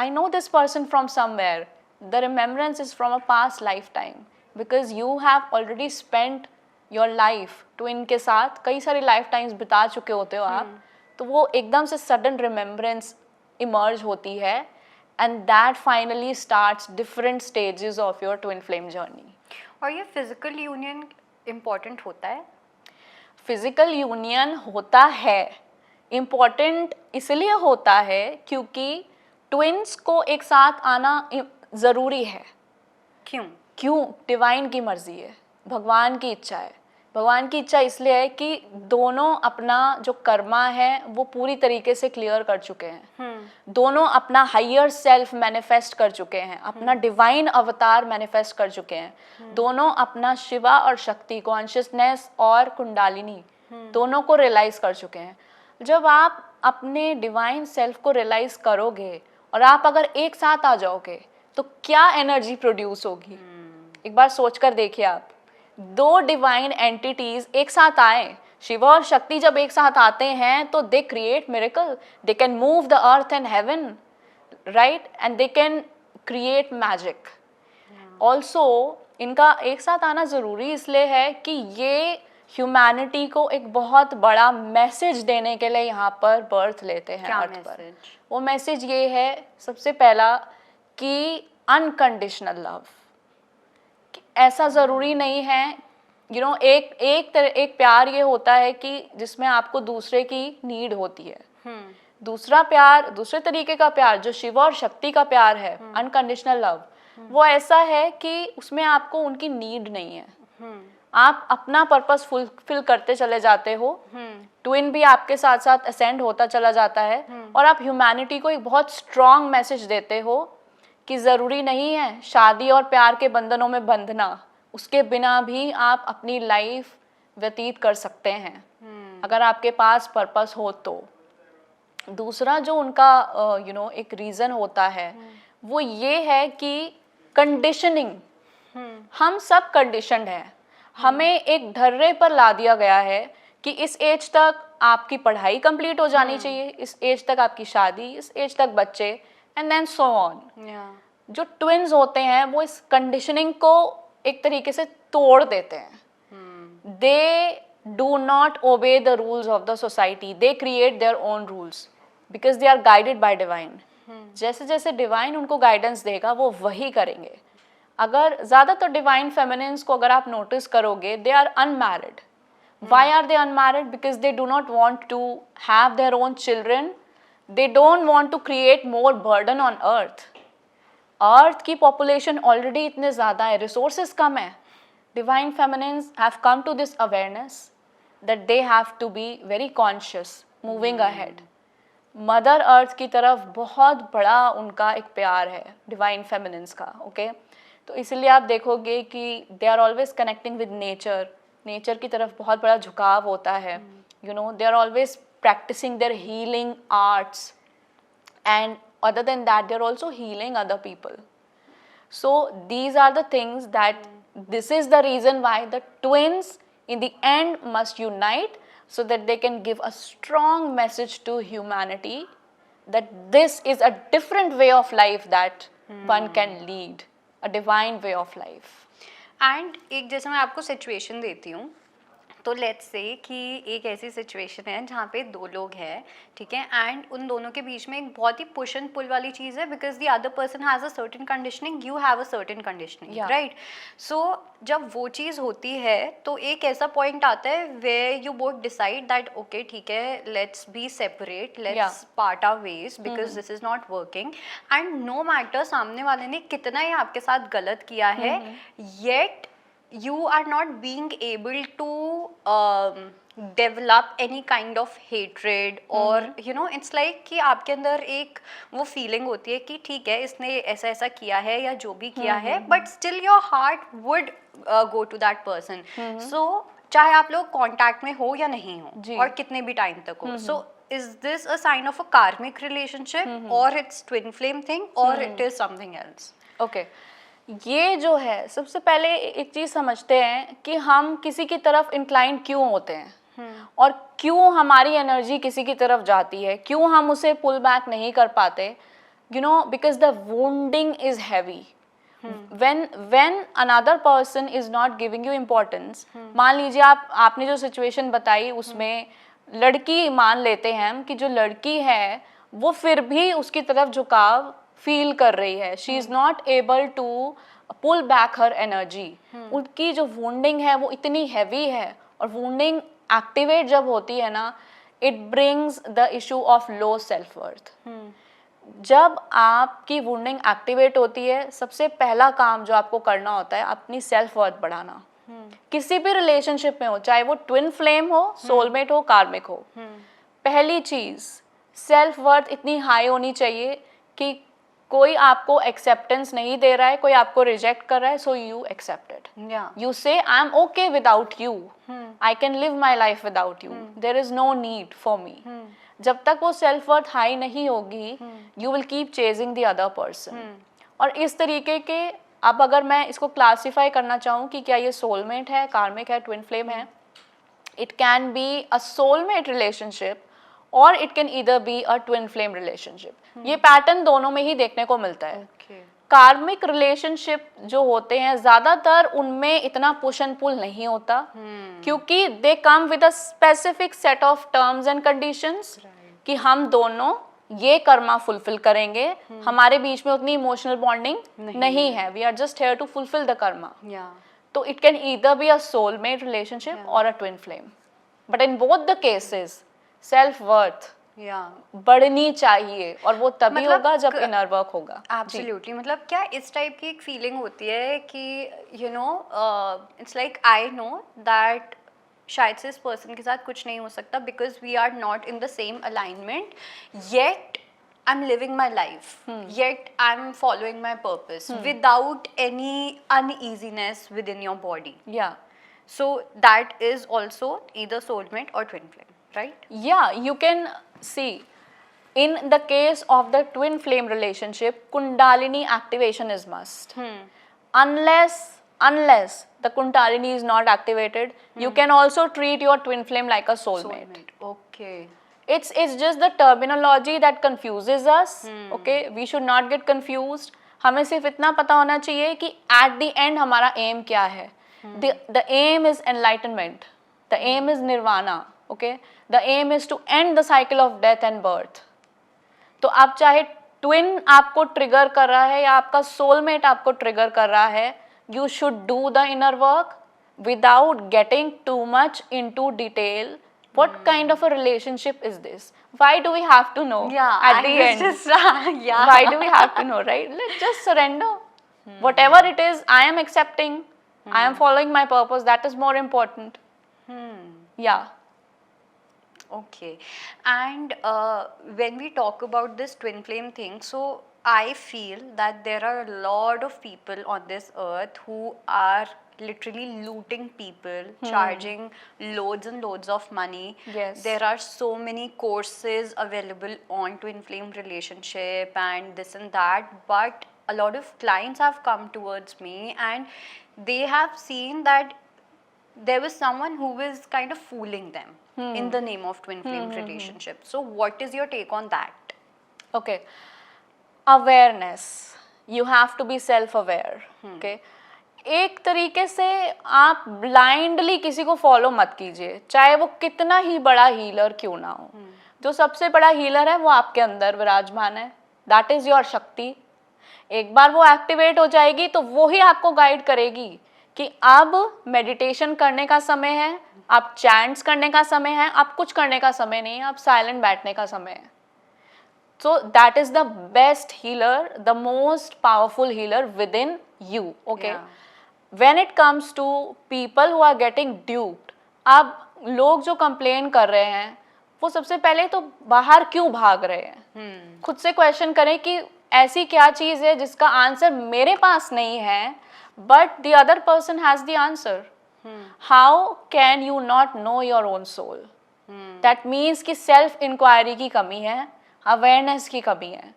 know this person from somewhere. The remembrance is from a past life time, because you have already spent your life twin के साथ, कई सारी लाइफ टाइम्स बिता चुके होते हो आप। तो वो एकदम से सडन रिमेम्बरेंस इमर्ज होती है, and that finally starts different stages of your twin flame journey. और ये फिजिकल यूनियन इम्पोर्टेंट होता है? फिजिकल यूनियन होता है, इम्पॉर्टेंट इसलिए होता है क्योंकि ट्विन्स को एक साथ आना ज़रूरी है। क्यों? डिवाइन की मर्जी है, भगवान की इच्छा है। भगवान की इच्छा इसलिए है कि दोनों अपना जो कर्मा है वो पूरी तरीके से क्लियर कर चुके हैं, दोनों अपना हायर सेल्फ मैनिफेस्ट कर चुके हैं, अपना डिवाइन अवतार मैनिफेस्ट कर चुके हैं, दोनों अपना शिवा और शक्ति, कॉन्शियसनेस और कुंडालिनी, दोनों को रियलाइज कर चुके हैं। जब आप अपने डिवाइन सेल्फ को रियलाइज करोगे और आप अगर एक साथ आ जाओगे, तो क्या एनर्जी प्रोड्यूस होगी। एक बार सोच कर देखिए आप, दो डिवाइन एंटिटीज एक साथ आए, शिव और शक्ति जब एक साथ आते हैं तो they create miracle, they can move the earth and heaven, right, and they can create magic also. इनका एक साथ आना ज़रूरी इसलिए है कि ये ह्यूमैनिटी को एक बहुत बड़ा मैसेज देने के लिए यहाँ पर बर्थ लेते हैं क्या अर्थ पर। मैसेज? वो मैसेज ये है सबसे पहला कि अनकंडीशनल लव। ऐसा ज़रूरी नहीं है एक प्यार ये होता है कि जिसमें आपको दूसरे की नीड होती है। दूसरा प्यार, दूसरे तरीके का प्यार जो शिव और शक्ति का प्यार है, अनकंडीशनल लव, वो ऐसा है कि उसमें आपको उनकी नीड नहीं है। आप अपना पर्पस फुलफिल करते चले जाते हो, ट्विन भी आपके साथ साथ असेंड होता चला जाता है, और आप ह्यूमैनिटी को एक बहुत स्ट्रॉन्ग मैसेज देते हो कि ज़रूरी नहीं है शादी और प्यार के बंधनों में बंधना, उसके बिना भी आप अपनी लाइफ व्यतीत कर सकते हैं अगर आपके पास पर्पस हो तो। दूसरा जो उनका एक रीज़न होता है वो ये है कि कंडीशनिंग। हम सब कंडीशनड हैं, हमें एक ढर्रे पर ला दिया गया है कि इस एज तक आपकी पढ़ाई कंप्लीट हो जानी चाहिए, इस एज तक आपकी शादी, इस एज तक बच्चे, एंड देन सो ऑन। जो ट्विन्स होते हैं वो इस कंडीशनिंग को एक तरीके से तोड़ देते हैं। They do not obey the rules of the society, they create their own rules because they are guided by divine. जैसे जैसे डिवाइन उनको गाइडेंस देगा वो वही करेंगे। अगर ज़्यादातर डिवाइन फेमिनिन्स को अगर आप नोटिस करोगे, they are unmarried. Why are they unmarried? Because they do not want to have their own children, they don't want to create more burden on earth. Earth की पॉपुलेशन ऑलरेडी इतने ज़्यादा है, resources कम है। Divine feminines have come to this awareness that they have to be very conscious moving ahead. Mother earth की तरफ बहुत बड़ा उनका एक प्यार है डिवाइन फेमिनिन्स का, ओके। तो इसलिए आप देखोगे कि they are always connecting with nature, nature की तरफ बहुत बड़ा झुकाव होता है। They are always practising their healing arts, and other than that they are also healing other people. So these are the things that this is the reason why the twins in the end must unite, so that they can give a strong message to humanity that this is a different way of life that one can lead, a divine way of life. And एक जैसे मैं आपको situation देती हूँ, तो let's say कि एक ऐसी सिचुएशन है जहाँ पे दो लोग हैं, ठीक है, एंड उन दोनों के बीच में एक बहुत ही पुश एंड पुल वाली चीज़ है, because the other person has a certain conditioning, you have a certain conditioning, right. So जब वो चीज़ होती है तो एक ऐसा पॉइंट आता है where you both decide that okay ठीक है, let's be separate, let's part our ways because this is not working. And no matter सामने वाले ने कितना ही आपके साथ गलत किया है, yet you are not being able to develop any kind of hatred or it's like कि आपके अंदर एक वो feeling होती है कि ठीक है इसने ऐसा ऐसा किया है या जो भी किया है, but still your heart would go to that person. So चाहे आप लोग contact में हो या नहीं हो और कितने भी time तक हो, so is this a sign of a karmic relationship or it's twin flame thing or it is something else? Okay. ये जो है सबसे पहले एक चीज़ समझते हैं कि हम किसी की तरफ इंक्लाइन क्यों होते हैं और क्यों हमारी एनर्जी किसी की तरफ जाती है, क्यों हम उसे पुल बैक नहीं कर पाते, because the wounding is heavy. when another person is not giving you importance, मान लीजिए आपने जो सिचुएशन बताई उसमें लड़की मान लेते हैं हम कि जो लड़की है वो फिर भी उसकी तरफ झुकाव फील कर रही है, she is not able to pull back her energy. उनकी जो वुंडिंग है वो इतनी हैवी है, और वुंडिंग एक्टिवेट जब होती है ना, it brings the issue of low self worth. जब आपकी वुंडिंग एक्टिवेट होती है, सबसे पहला काम जो आपको करना होता है अपनी सेल्फ वर्थ बढ़ाना। किसी भी रिलेशनशिप में हो, चाहे वो ट्विन फ्लेम हो, सोलमेट हो, कार्मिक हो, पहली चीज सेल्फ वर्थ इतनी हाई होनी चाहिए कि कोई आपको एक्सेप्टेंस नहीं दे रहा है, कोई आपको रिजेक्ट कर रहा है, so you accept it. You say I am okay without you, I can live my life without you, there is no need for me. जब तक वो सेल्फ वर्थ हाई नहीं होगी, you will keep chasing the other person. और इस तरीके के, अब अगर मैं इसको क्लासीफाई करना चाहूँ कि क्या ये सोलमेट है, कार्मिक है, ट्विन फ्लेम है, it can be a soulmate relationship or it can either be a twin flame relationship. ये पैटर्न दोनों में ही देखने को मिलता है. कार्मिक रिलेशनशिप जो होते हैं ज़्यादातर उनमें इतना पुश एंड पुल नहीं होता, क्योंकि they come with a specific set of terms and conditions कि हम दोनों ये कर्मा फुलफिल करेंगे. हमारे बीच में उतनी इमोशनल बॉन्डिंग नहीं है. We are just here to fulfil the karma. So it can either be a soulmate relationship or a twin flame. But in both the cases, self-worth बढ़नी चाहिए, और वो तभी होगा जब inner work होगा. Absolutely. मतलब क्या इस टाइप की एक फीलिंग होती है कि you know, it's like I know that शायद से इस पर्सन के साथ कुछ नहीं हो सकता because we are not in the same alignment, yet I'm living my life, yet I'm following my purpose without any uneasiness within your body. Yeah. So that is also either soulmate or twin flame, right? Yeah, you can see in the case of the twin flame relationship, Kundalini activation is must. Unless the Kundalini is not activated, you can also treat your twin flame like a soulmate. Okay. It's just the terminology that confuses us. Okay, we should not get confused. हमें सिर्फ इतना पता होना चाहिए कि at the end हमारा aim क्या है. The aim is enlightenment. The aim is nirvana. Okay, the aim is to end the cycle of death and birth. तो आप चाहे twin आपको trigger कर रहा है या आपका soulmate आपको trigger कर रहा है, you should do the inner work without getting too much into detail. What kind of a relationship is this? Why do we have to know at the end? Why do we have to know, right? Let's just surrender. Whatever it is, I am accepting. I am following my purpose. That is more important. Yeah. Okay. And when we talk about this twin flame thing, so I feel that there are a lot of people on this earth who are literally looting people, charging loads and loads of money. Yes. There are so many courses available on twin flame relationship and this and that, but a lot of clients have come towards me and they have seen that there was someone who was kind of fooling them in the name of twin flame relationship. So what is your take on that? Okay. Awareness. You have to be self-aware. Okay. एक तरीके से आप blindly किसी को follow मत कीजिए, चाहे वो कितना ही बड़ा हीलर क्यों ना हो. जो सबसे बड़ा हीलर है वो आपके अंदर विराजमान है. दैट इज योर शक्ति. एक बार वो एक्टिवेट हो जाएगी तो वो ही आपको गाइड करेगी कि अब मेडिटेशन करने का समय है, आप चैंट्स करने का समय है, आप कुछ करने का समय नहीं है, आप साइलेंट बैठने का समय है. So that is the best healer, the most powerful healer within you. Okay. When it comes to people who are getting duped, अब लोग जो कंप्लेन कर रहे हैं वो सबसे पहले तो बाहर क्यों भाग रहे हैं. खुद से क्वेश्चन करें कि ऐसी क्या चीज़ है जिसका आंसर मेरे पास नहीं है but the other person has the answer. How can you not know your own soul? That means कि सेल्फ इंक्वायरी की कमी है, अवेयरनेस की कमी है.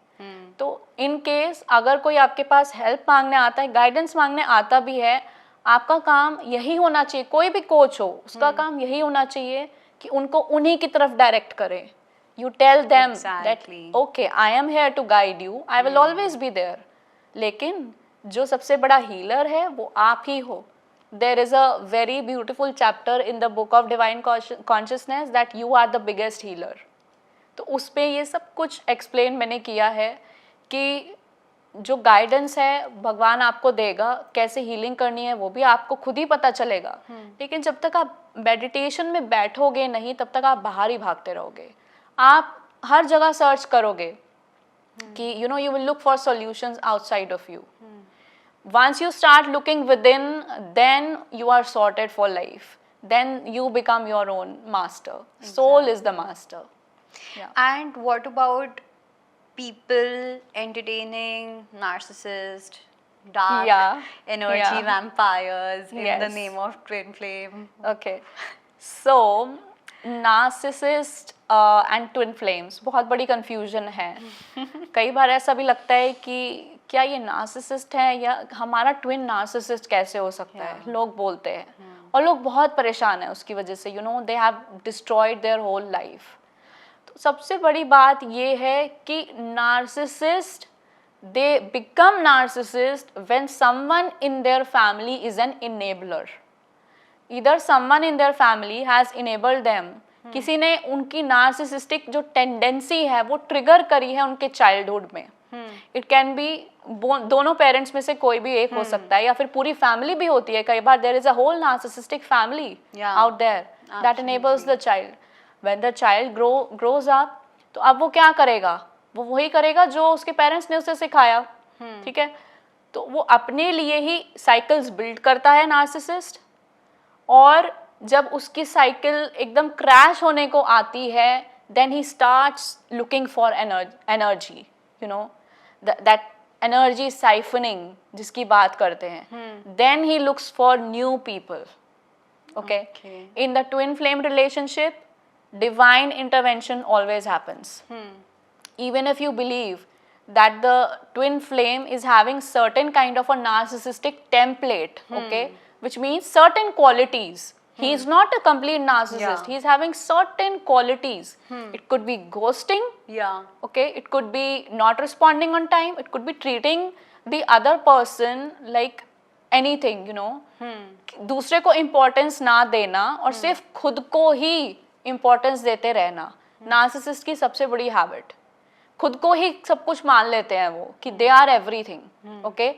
तो इन केस अगर कोई आपके पास हेल्प मांगने आता है, गाइडेंस मांगने आता भी है, आपका काम यही होना चाहिए. कोई भी कोच हो उसका काम यही होना चाहिए कि उनको उन्हीं की तरफ डायरेक्ट करें. You tell them that okay I am here to guide you, I will always be there. लेकिन जो सबसे बड़ा हीलर है वो आप ही हो. There is a very beautiful chapter in the book of divine consciousness that you are the biggest healer. तो उस पे ये सब कुछ एक्सप्लेन मैंने किया है कि जो गाइडेंस है भगवान आपको देगा, कैसे हीलिंग करनी है वो भी आपको खुद ही पता चलेगा. लेकिन जब तक आप मेडिटेशन में बैठोगे नहीं तब तक आप बाहर ही भागते रहोगे. आप हर जगह सर्च करोगे कि you know you will look for solutions outside of you. Once you start looking within, then you are sorted for life. Then you become your own master. Exactly. Soul is the master. Yeah. And what about people entertaining narcissists, dark energy vampires in the name of twin flame? Okay. So, narcissist and twin flames बहुत बड़ी confusion है। कई बार ऐसा भी लगता है कि क्या ये नार्सिसिस्ट है या हमारा ट्विन नार्सिसिस्ट कैसे हो सकता है, लोग बोलते हैं और लोग बहुत परेशान हैं उसकी वजह से, they have destroyed their whole life. तो सबसे बड़ी बात ये है कि narcissist they become narcissist when someone in their family is an enabler. Either someone in their family has enabled them, किसी ने उनकी नार्सिसिस्टिक जो टेंडेंसी है वो ट्रिगर करी है उनके चाइल्डहुड में। इट कैन बी दोनों पेरेंट्स में से कोई भी एक हो सकता है या फिर पूरी फैमिली भी होती है। कई बार there is a whole narcissistic family out there that enables the child. When the child grows up, तो अब वो क्या करेगा, वो वही करेगा जो उसके पेरेंट्स ने उसे सिखाया, ठीक है। तो वो अपने लिए ही साइकिल्स बिल्ड करता है नार्सिसिस्ट, और जब उसकी साइकिल एकदम क्रैश होने को आती है then he starts looking for energy, that energy siphoning जिसकी बात करते हैं, then he looks for new people. Okay, in the twin flame relationship divine intervention always happens. Even if you believe that the twin flame is having certain kind of a narcissistic template, okay, which means certain qualities. He is not a complete narcissist. He is having certain qualities. It could be ghosting. Okay, it could be not responding on time. It could be treating the other person like anything, दूसरे को importance ना देना और सिर्फ खुद को ही importance देते रहना। नार्सिसिस्ट की सबसे बड़ी हैबिट, खुद को ही सब कुछ मान लेते हैं वो कि दे आर एवरीथिंग, ओके।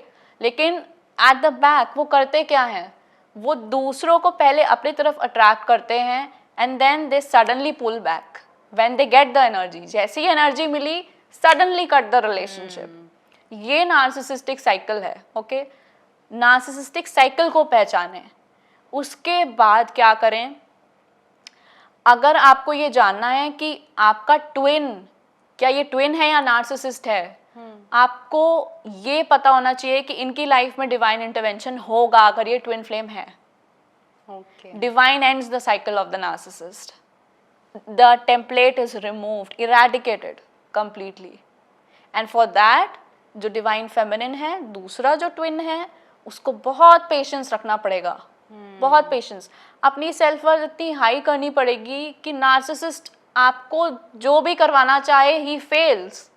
लेकिन एट द बैक वो करते क्या हैं, वो दूसरों को पहले अपनी तरफ अट्रैक्ट करते हैं and then they suddenly pull back when they get the energy. जैसी एनर्जी मिली सडनली कट द रिलेशनशिप। ये नार्सिसिस्टिक साइकिल है, ओके। नार्सिसिस्टिक साइकिल को पहचानें, उसके बाद क्या करें। अगर आपको ये जानना है कि आपका ट्विन, क्या ये ट्विन है या नार्सिसिस्ट है, आपको ये पता होना चाहिए कि इनकी लाइफ में डिवाइन इंटरवेंशन होगा अगर ये ट्विन फ्लेम है। Divine ends the cycle of the narcissist, the template is removed, eradicated completely, and for that जो डिवाइन फेमिनिन है, दूसरा जो ट्विन है, उसको बहुत पेशेंस रखना पड़ेगा, बहुत पेशेंस। अपनी सेल्फ वर्थ इतनी हाई करनी पड़ेगी कि नार्सिसिस्ट आपको जो भी करवाना चाहे he fails.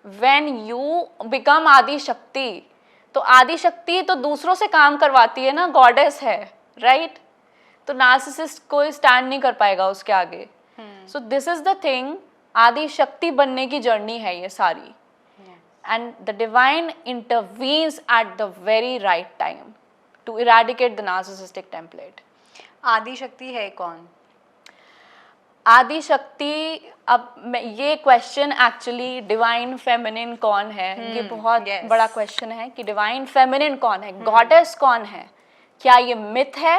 When you become आदि शक्ति, तो आदि शक्ति तो दूसरों से काम करवाती है ना, गॉडेस है, राइट। तो नार्सिसिस्ट कोई स्टैंड नहीं कर पाएगा उसके आगे। So this is the thing, आदि शक्ति बनने की जर्नी है ये सारी, and the divine intervenes at the very right time to eradicate the narcissistic template. आदि शक्ति है कौन? आदि शक्ति, अब ये क्वेश्चन एक्चुअली डिवाइन फेमिनिन कौन है, ये बहुत बड़ा क्वेश्चन है कि डिवाइन फेमिनिन कौन है, गॉडेस कौन है। क्या ये मिथ है,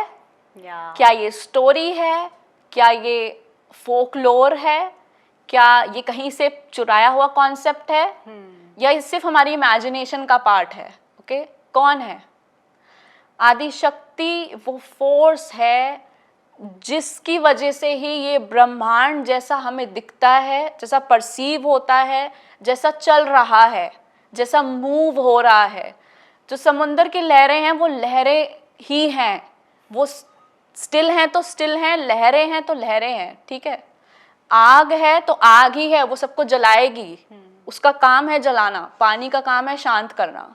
क्या ये स्टोरी है, क्या ये फोकलोर है, क्या ये कहीं से चुराया हुआ कॉन्सेप्ट है, या ये सिर्फ हमारी इमेजिनेशन का पार्ट है, ओके। कौन है आदि शक्ति? वो फोर्स है जिसकी वजह से ही ये ब्रह्मांड जैसा हमें दिखता है, जैसा परसीव होता है, जैसा चल रहा है, जैसा मूव हो रहा है। जो समुंदर की लहरें हैं वो लहरें ही हैं, वो स्टिल हैं तो स्टिल हैं, लहरें हैं तो लहरें हैं, ठीक है। आग है तो आग ही है, वो सबको जलाएगी, उसका काम है जलाना, पानी का काम है शांत करना।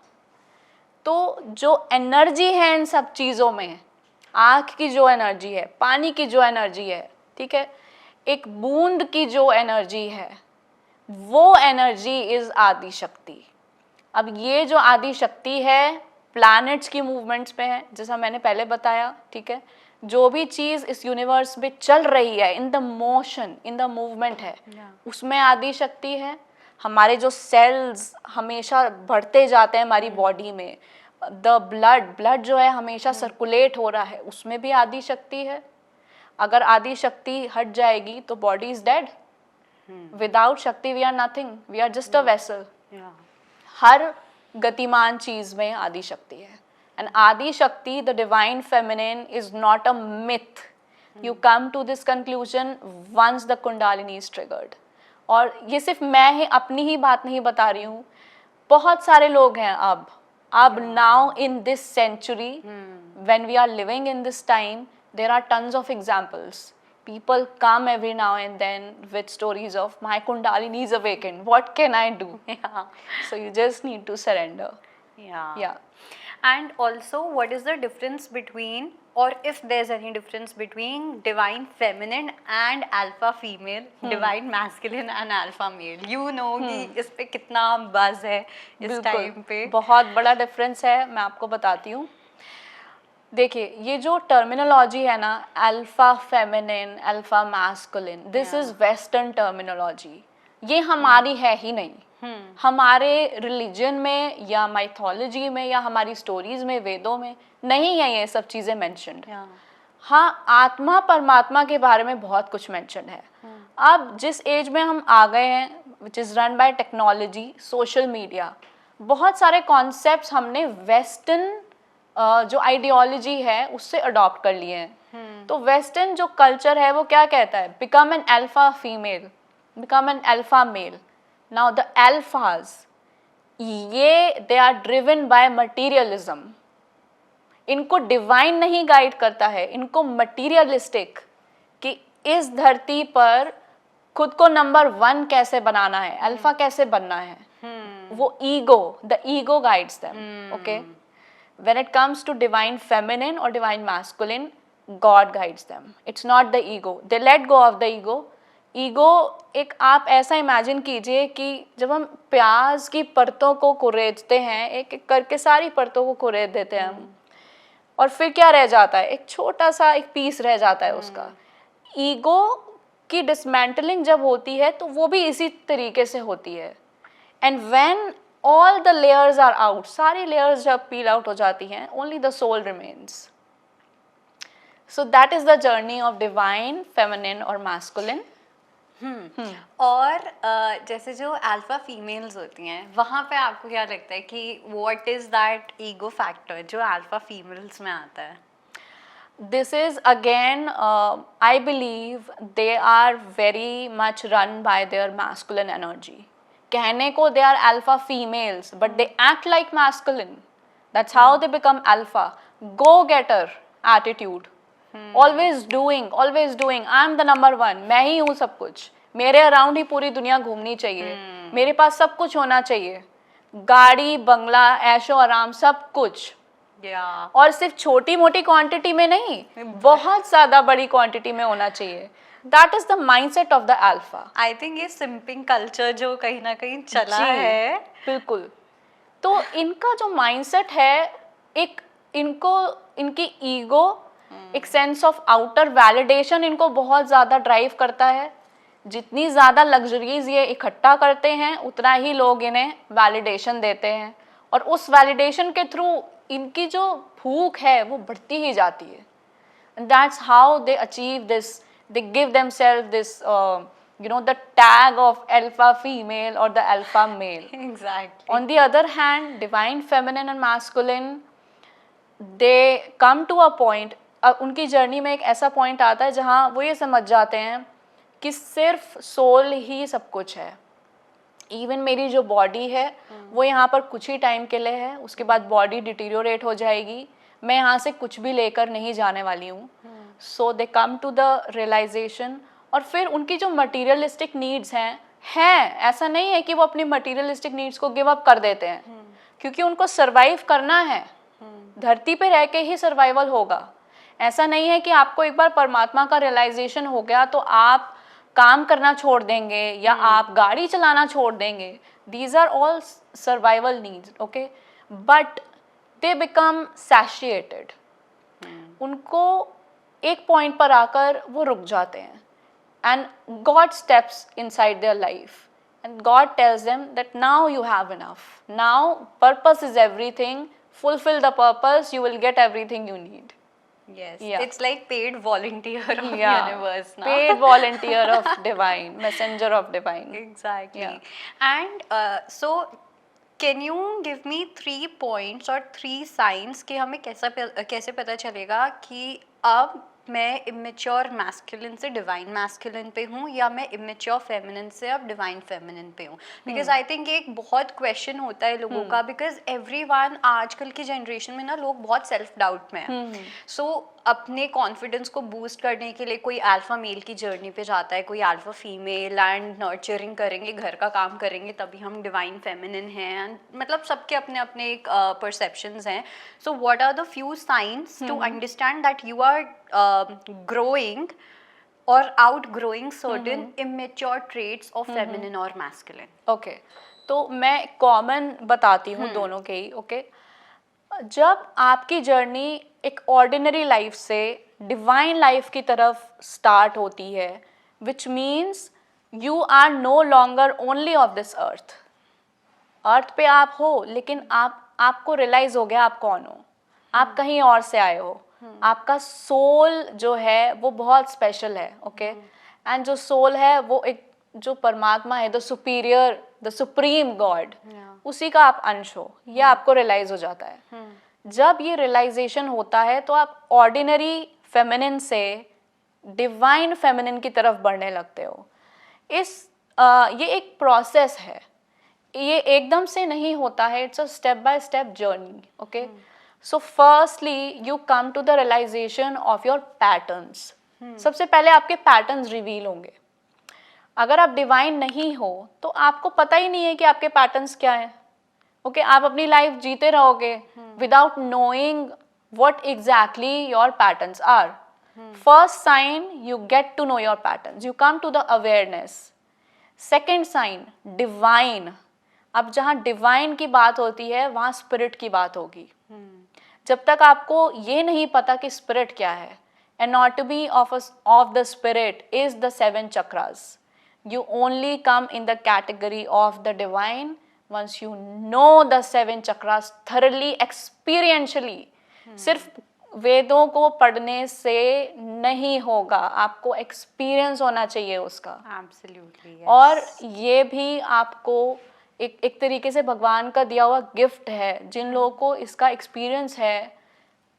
तो जो एनर्जी है इन सब चीज़ों में, आग की जो एनर्जी है, पानी की जो एनर्जी है, ठीक है, एक बूंद की जो एनर्जी है, वो एनर्जी इज आदि शक्ति। अब ये जो आदि शक्ति है प्लैनेट्स की मूवमेंट्स पे है, जैसा मैंने पहले बताया, ठीक है। जो भी चीज़ इस यूनिवर्स में चल रही है, in the motion, in the movement है, उसमें आदि शक्ति है। हमारे जो सेल्स हमेशा बढ़ते जाते हैं हमारी बॉडी में, द ब्लड जो है हमेशा सर्कुलेट हो रहा है, उसमें भी आदि शक्ति है। अगर आदि शक्ति हट जाएगी तो body is dead. Without shakti we are nothing, we are just a vessel. हर गतिमान चीज में आदि शक्ति है, and Adi Shakti, the divine feminine, is not a myth, You come to this conclusion once the Kundalini is triggered. और ये सिर्फ मैं ही अपनी ही बात नहीं बता रही हूँ, बहुत सारे लोग हैं अब now in this century, when we are living in this time, there are tons of examples. People come every now and then with stories of my Kundalini is awakened. What can I do? Yeah. So you just need to surrender. Yeah. Yeah. And also, what is the difference between, or if there's any difference between divine feminine and alpha female, divine masculine and alpha male? You know कि इस पे कितना buzz है इस time पे. बहुत बड़ा difference है, मैं आपको बताती हूँ. देखिए, ये जो टर्मिनोलॉजी है ना, alpha feminine, alpha masculine, this is western terminology. ये हमारी है ही नहीं. हमारे रिलीजन में या माइथोलॉजी में या हमारी स्टोरीज में, वेदों में नहीं है ये सब चीज़ें मेंशन्ड. हाँ, आत्मा परमात्मा के बारे में बहुत कुछ मेंशन है. अब जिस एज में हम आ गए हैं, which is run by technology, social media, बहुत सारे कॉन्सेप्ट्स हमने वेस्टर्न जो आइडियोलॉजी है उससे अडॉप्ट कर लिए हैं. तो वेस्टर्न जो कल्चर है वो क्या कहता है? Become an alpha female, become an alpha male. Now the alphas, ये they are driven by materialism. इनको डिवाइन नहीं गाइड करता है, इनको मटीरियलिस्टिक, कि इस धरती पर खुद को नंबर 1 कैसे बनाना है, अल्फा कैसे बनना है. वो ego, the ego guides them. Okay, when it comes to divine feminine or divine masculine, God guides them. It's not the ego. They let go of the ego. Ego एक, आप ऐसा imagine कीजिए कि जब हम प्याज की परतों को कुरेदते हैं, एक एक करके सारी परतों को कुरेद देते हैं हम, और फिर क्या रह जाता है? एक छोटा सा एक पीस रह जाता है उसका. ईगो की डिसमेंटलिंग जब होती है तो वो भी इसी तरीके से होती है. And when all the layers are out, सारी layers जब peel out हो जाती हैं, only the soul remains. So that is the journey of divine, feminine और masculine. और जैसे जो अल्फा फीमेल्स होती हैं, वहाँ पे आपको क्या लगता है कि what is that ego factor जो अल्फा फीमेल्स में आता है? This is again, I believe they are very much run by their masculine energy. कहने को they are alpha females, but they act like masculine. That's how they become alpha. Go-getter attitude. Always doing, always doing. I'm the number 1. मैं ही हूँ सब कुछ. मेरे around ही पूरी दुनिया घूमनी चाहिए. मेरे पास सब कुछ होना चाहिए. गाड़ी, बंगला, ऐशो आराम, सब कुछ. और सिर्फ छोटी मोटी क्वांटिटी में नहीं, बहुत ज़्यादा बड़ी क्वांटिटी में होना चाहिए. That is the mindset of the alpha. I think ये सिंपिंग कल्चर जो कहीं ना कहीं चला है. बिल्कुल. तो इनका जो माइंडसेट है, एक इनको, इनकी ईगो, एक सेंस ऑफ आउटर वैलिडेशन इनको बहुत ज़्यादा ड्राइव करता है. जितनी ज़्यादा लग्जरीज ये इकट्ठा करते हैं, उतना ही लोग इन्हें वैलिडेशन देते हैं, और उस वैलिडेशन के थ्रू इनकी जो भूख है वो बढ़ती ही जाती है. That's how they achieve this. They give themselves this, the tag of alpha female or the alpha male. Exactly. On the other hand, divine feminine and masculine, they come to a point, उनकी journey में एक ऐसा point आता है जहाँ वो ये समझ जाते हैं कि सिर्फ सोल ही सब कुछ है. इवन मेरी जो बॉडी है वो यहाँ पर कुछ ही टाइम के लिए है, उसके बाद बॉडी डिटीरियोरेट हो जाएगी. मैं यहाँ से कुछ भी लेकर नहीं जाने वाली हूँ. सो दे कम टू द रियलाइजेशन. और फिर उनकी जो मटीरियलिस्टिक नीड्स हैं, ऐसा नहीं है कि वो अपनी मटीरियलिस्टिक नीड्स को गिव अप कर देते हैं, क्योंकि उनको सर्वाइव करना है. धरती पे रह के ही सर्वाइवल होगा. ऐसा नहीं है कि आपको एक बार परमात्मा का रियलाइजेशन हो गया तो आप काम करना छोड़ देंगे या आप गाड़ी चलाना छोड़ देंगे. These are all survival needs. Okay, but they become satiated. उनको एक पॉइंट पर आकर वो रुक जाते हैं. And God steps inside their life and God tells them that now you have enough. Now purpose is everything. Fulfil the purpose, you will get everything you need. Yes, Yeah. it's like paid volunteer of Yeah. universe now. Paid volunteer of divine, messenger of divine. Exactly. Yeah. And so can you give me 3 points or 3 signs कि हमें कैसे पता चलेगा कि अब मैं immature masculine से divine masculine पे हूँ या मैं इमेच्योर फेमिनिन से अब डिवाइन फेमिनिन पे हूँ, बिकॉज आई थिंक एक बहुत क्वेश्चन होता है लोगों का, बिकॉज एवरीवन आजकल की जनरेशन में ना लोग बहुत सेल्फ डाउट में हैं। सो अपने कॉन्फिडेंस को बूस्ट करने के लिए कोई अल्फा मेल की जर्नी पे जाता है, कोई अल्फा फीमेल, एंड नर्चरिंग करेंगे, घर का काम करेंगे तभी हम डिवाइन फेमिनिन हैं, and मतलब सबके अपने अपने एक परसेप्शंस हैं। So what are the few signs to understand that you are growing or outgrowing certain immature traits of feminine or masculine? Okay, तो मैं कॉमन बताती हूँ दोनों के ही। ओके, जब आपकी जर्नी एक ऑर्डिनरी लाइफ से डिवाइन लाइफ की तरफ स्टार्ट होती है, which means you are no longer only of this earth. Earth पे आप हो, लेकिन आपको रियलाइज हो गया आप कौन हो, आप कहीं और से आए हो। आपका सोल जो है वो बहुत स्पेशल है। ओके, एंड जो सोल है वो एक जो परमात्मा है, the superior, the supreme God, उसी का आप अंश हो, ये आपको रियलाइज हो जाता है। जब ये रियलाइजेशन होता है तो आप ऑर्डिनरी फेमिनिन से डिवाइन फेमिनिन की तरफ बढ़ने लगते हो। ये एक प्रोसेस है, ये एकदम से नहीं होता है, it's a step by step journey. Okay, so firstly you come to the realization of your patterns. सबसे पहले आपके पैटर्न्स रिवील होंगे। अगर आप डिवाइन नहीं हो तो आपको पता ही नहीं है कि आपके पैटर्न्स क्या हैं। ओके, आप अपनी लाइफ जीते रहोगे without knowing what exactly your patterns are. First sign, you get to know your patterns, you come to the awareness. Second sign, divine. अब जहाँ डिवाइन की बात होती है वहाँ स्पिरिट की बात होगी। जब तक आपको ये नहीं पता कि स्पिरिट क्या है, anatomy of the spirit is the 7 chakras. You only come in the category of the divine once you know the 7 chakras thoroughly, experientially. सिर्फ वेदों को पढ़ने से नहीं होगा, आपको एक्सपीरियंस होना चाहिए उसका। Absolutely, yes. और ये भी आपको एक तरीके से भगवान का दिया हुआ गिफ्ट है। जिन लोगों को इसका एक्सपीरियंस है,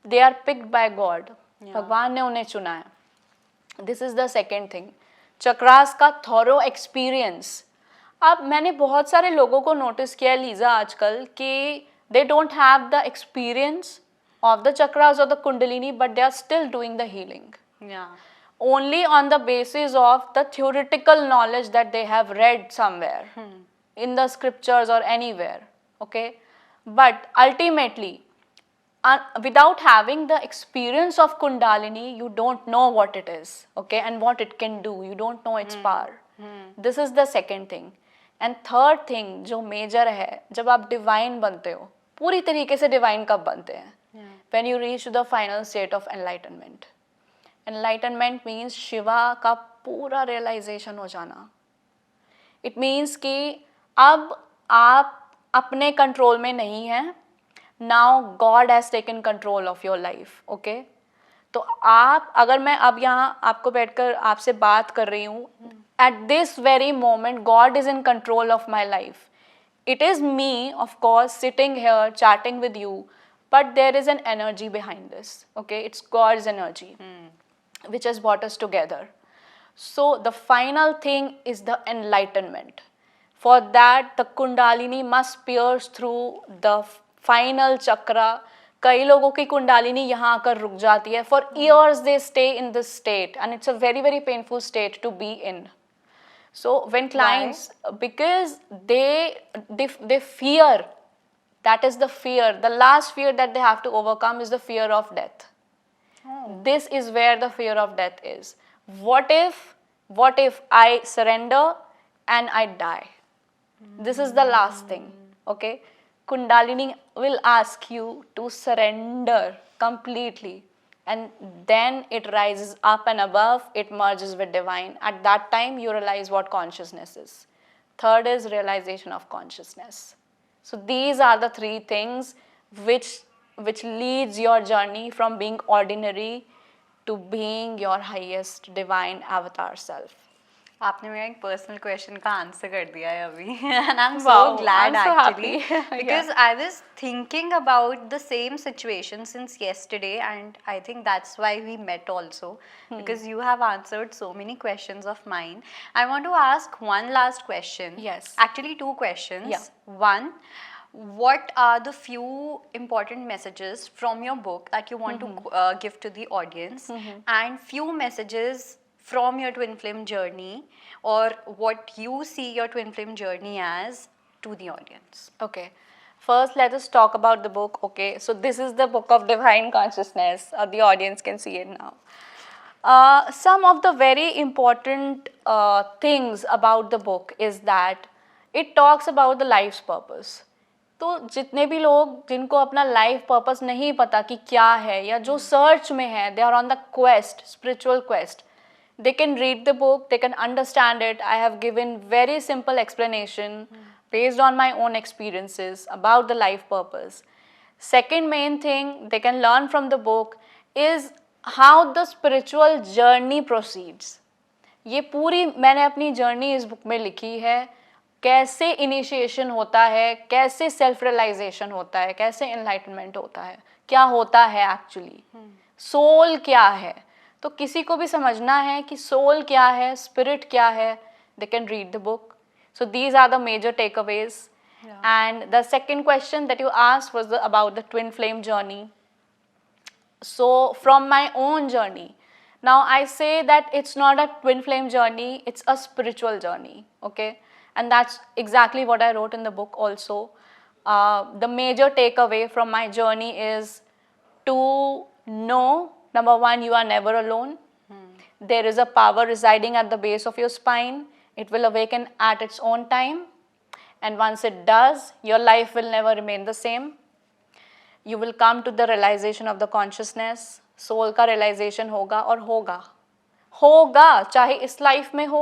they are picked by God, भगवान ने उन्हें चुना है। This is the second thing, chakras का थॉरो एक्सपीरियंस। अब मैंने बहुत सारे लोगों को नोटिस किया लीजा आजकल कि they don't have the experience of the chakras और the kundalini, but they are still doing the healing only on the basis of the theoretical knowledge that they have read somewhere in the scriptures or anywhere. Okay, but ultimately without having the experience of kundalini, you don't know what it is, okay, and what it can do. You don't know its power. This is the second thing. And third thing जो major है, जब आप divine बनते हो, पूरी तरीके से divine कब बनते हैं? When you reach to the final state of enlightenment. Enlightenment means Shiva का पूरा realization हो जाना. It means कि अब आप अपने कंट्रोल में नहीं हैं, now God has taken control of your life. Okay, तो आप, अगर मैं अब यहाँ आपको बैठकर आपसे बात कर रही हूँ, at this very moment God is in control of my life. It is me of course sitting here chatting with you, but there is an energy behind this. Okay, it's God's energy which has brought us together. So the final thing is the enlightenment. For that, the Kundalini must pierce through the final chakra. कई लोगों की कुंडालिनी यहाँ आकर रुक जाती है. For years they stay in this state, and it's a very very painful state to be in. So when clients, because they fear, that is the fear. The last fear that they have to overcome is the fear of death. This is where the fear of death is. What if I surrender and I die? This is the last thing. Okay, Kundalini will ask you to surrender completely, and then it rises up and above, it merges with divine. At that time you realize what consciousness is. Third is realization of consciousness. So these are the 3 things which leads your journey from being ordinary to being your highest divine avatar self. आपने मेरा एक personal question का answer कर दिया है अभी and I am so Wow, glad I'm so actually happy. Because I was thinking about the same situation since yesterday and I think that's why we met also because you have answered so many questions of mine. I want to ask one last question. Yes. Actually two questions. Yeah. One, what are the few important messages from your book that you want to give to the audience and few messages from your twin flame journey or what you see your twin flame journey as to the audience? Okay. First, let us talk about the book. Okay, so this is the book of divine consciousness. The audience can see it now. Some of the very important things about the book is that it talks about the life's purpose. तो जितने भी लोग जिनको अपना life purpose नहीं पता कि क्या है या जो सर्च में है, they are on the quest, spiritual quest, they can read the book, they can understand it. I have given very simple explanation based on my own experiences about the life purpose. Second main thing they can learn from the book is how the spiritual journey proceeds. ये पूरी मैंने अपनी journey इस book में लिखी है, कैसे initiation होता है, कैसे सेल्फ रियलाइजेशन होता है, कैसे एनलाइटनमेंट होता है, क्या होता है एक्चुअली, सोल क्या है. तो किसी को भी समझना है कि सोल क्या है, स्पिरिट क्या है, they can read the book. So these are the major takeaways. And the second question that you asked was about the twin flame journey. So from my own journey, now I say that it's not a twin flame journey, it's a spiritual journey, okay? And that's exactly what I wrote in the book also. The major takeaway from my journey is to know, number one, you are never alone. There is a power residing at the base of your spine. It will awaken at its own time. And once it does, your life will never remain the same. You will come to the realization of the consciousness. Soul का realization होगा और होगा चाहे इस life में हो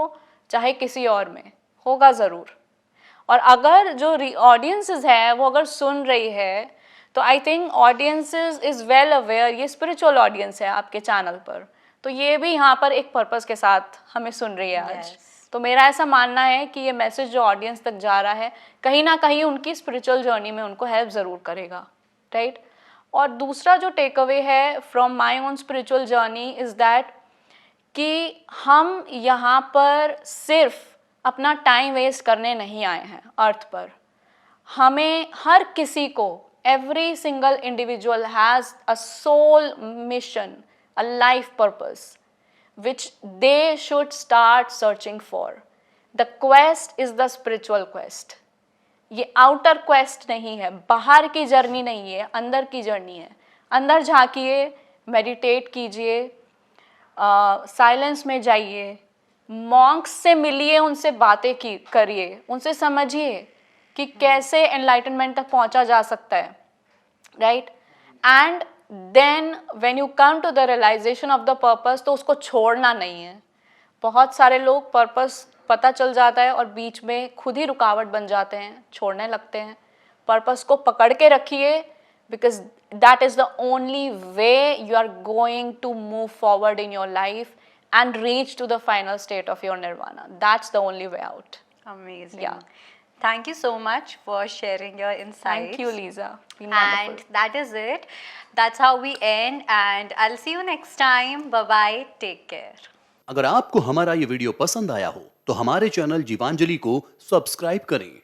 चाहे किसी और में, होगा ज़रूर. और अगर जो ऑडियंसेस है वो अगर सुन रही है तो I think audiences is well aware. ये स्पिरिचुअल ऑडियंस है आपके चैनल पर, तो ये भी यहाँ पर एक पर्पस के साथ हमें सुन रही है आज. तो मेरा ऐसा मानना है कि ये मैसेज जो ऑडियंस तक जा रहा है कहीं ना कहीं उनकी स्पिरिचुअल जर्नी में उनको हेल्प ज़रूर करेगा, राइट. और दूसरा जो टेक अवे है from my own spiritual journey is that कि हम यहाँ पर सिर्फ अपना टाइम वेस्ट करने नहीं आए हैं अर्थ पर. हमें हर किसी को, every single individual has a soul mission, a life purpose which they should start searching for. The quest is the spiritual quest. ये आउटर क्वेस्ट नहीं है, बाहर की जर्नी नहीं है, अंदर की जर्नी है. अंदर झांकिए, मेडिटेट कीजिए, साइलेंस में जाइए, मॉन्क्स से मिलिए, उनसे बातें करिए, उनसे समझिए कि कैसे एनलाइटनमेंट तक पहुंचा जा सकता है, right. And then when you come to the realization of the purpose, तो उसको छोड़ना नहीं है. बहुत सारे लोग पर्पस पता चल जाता है और बीच में खुद ही रुकावट बन जाते हैं, छोड़ने लगते हैं. पर्पस को पकड़ के रखिए, because that is the only way you are going to move forward in your life and reach to the final state of your nirvana. That's the only way out. Amazing. Yeah. Thank you so much for sharing your insights. Thank you, Lisa. Been And wonderful. that is it. That's how we end. And I'll see you next time. Bye-bye. Take care. अगर आपको हमारा ये video पसंद आया हो तो हमारे channel Jeevanjali को सब्सक्राइब करें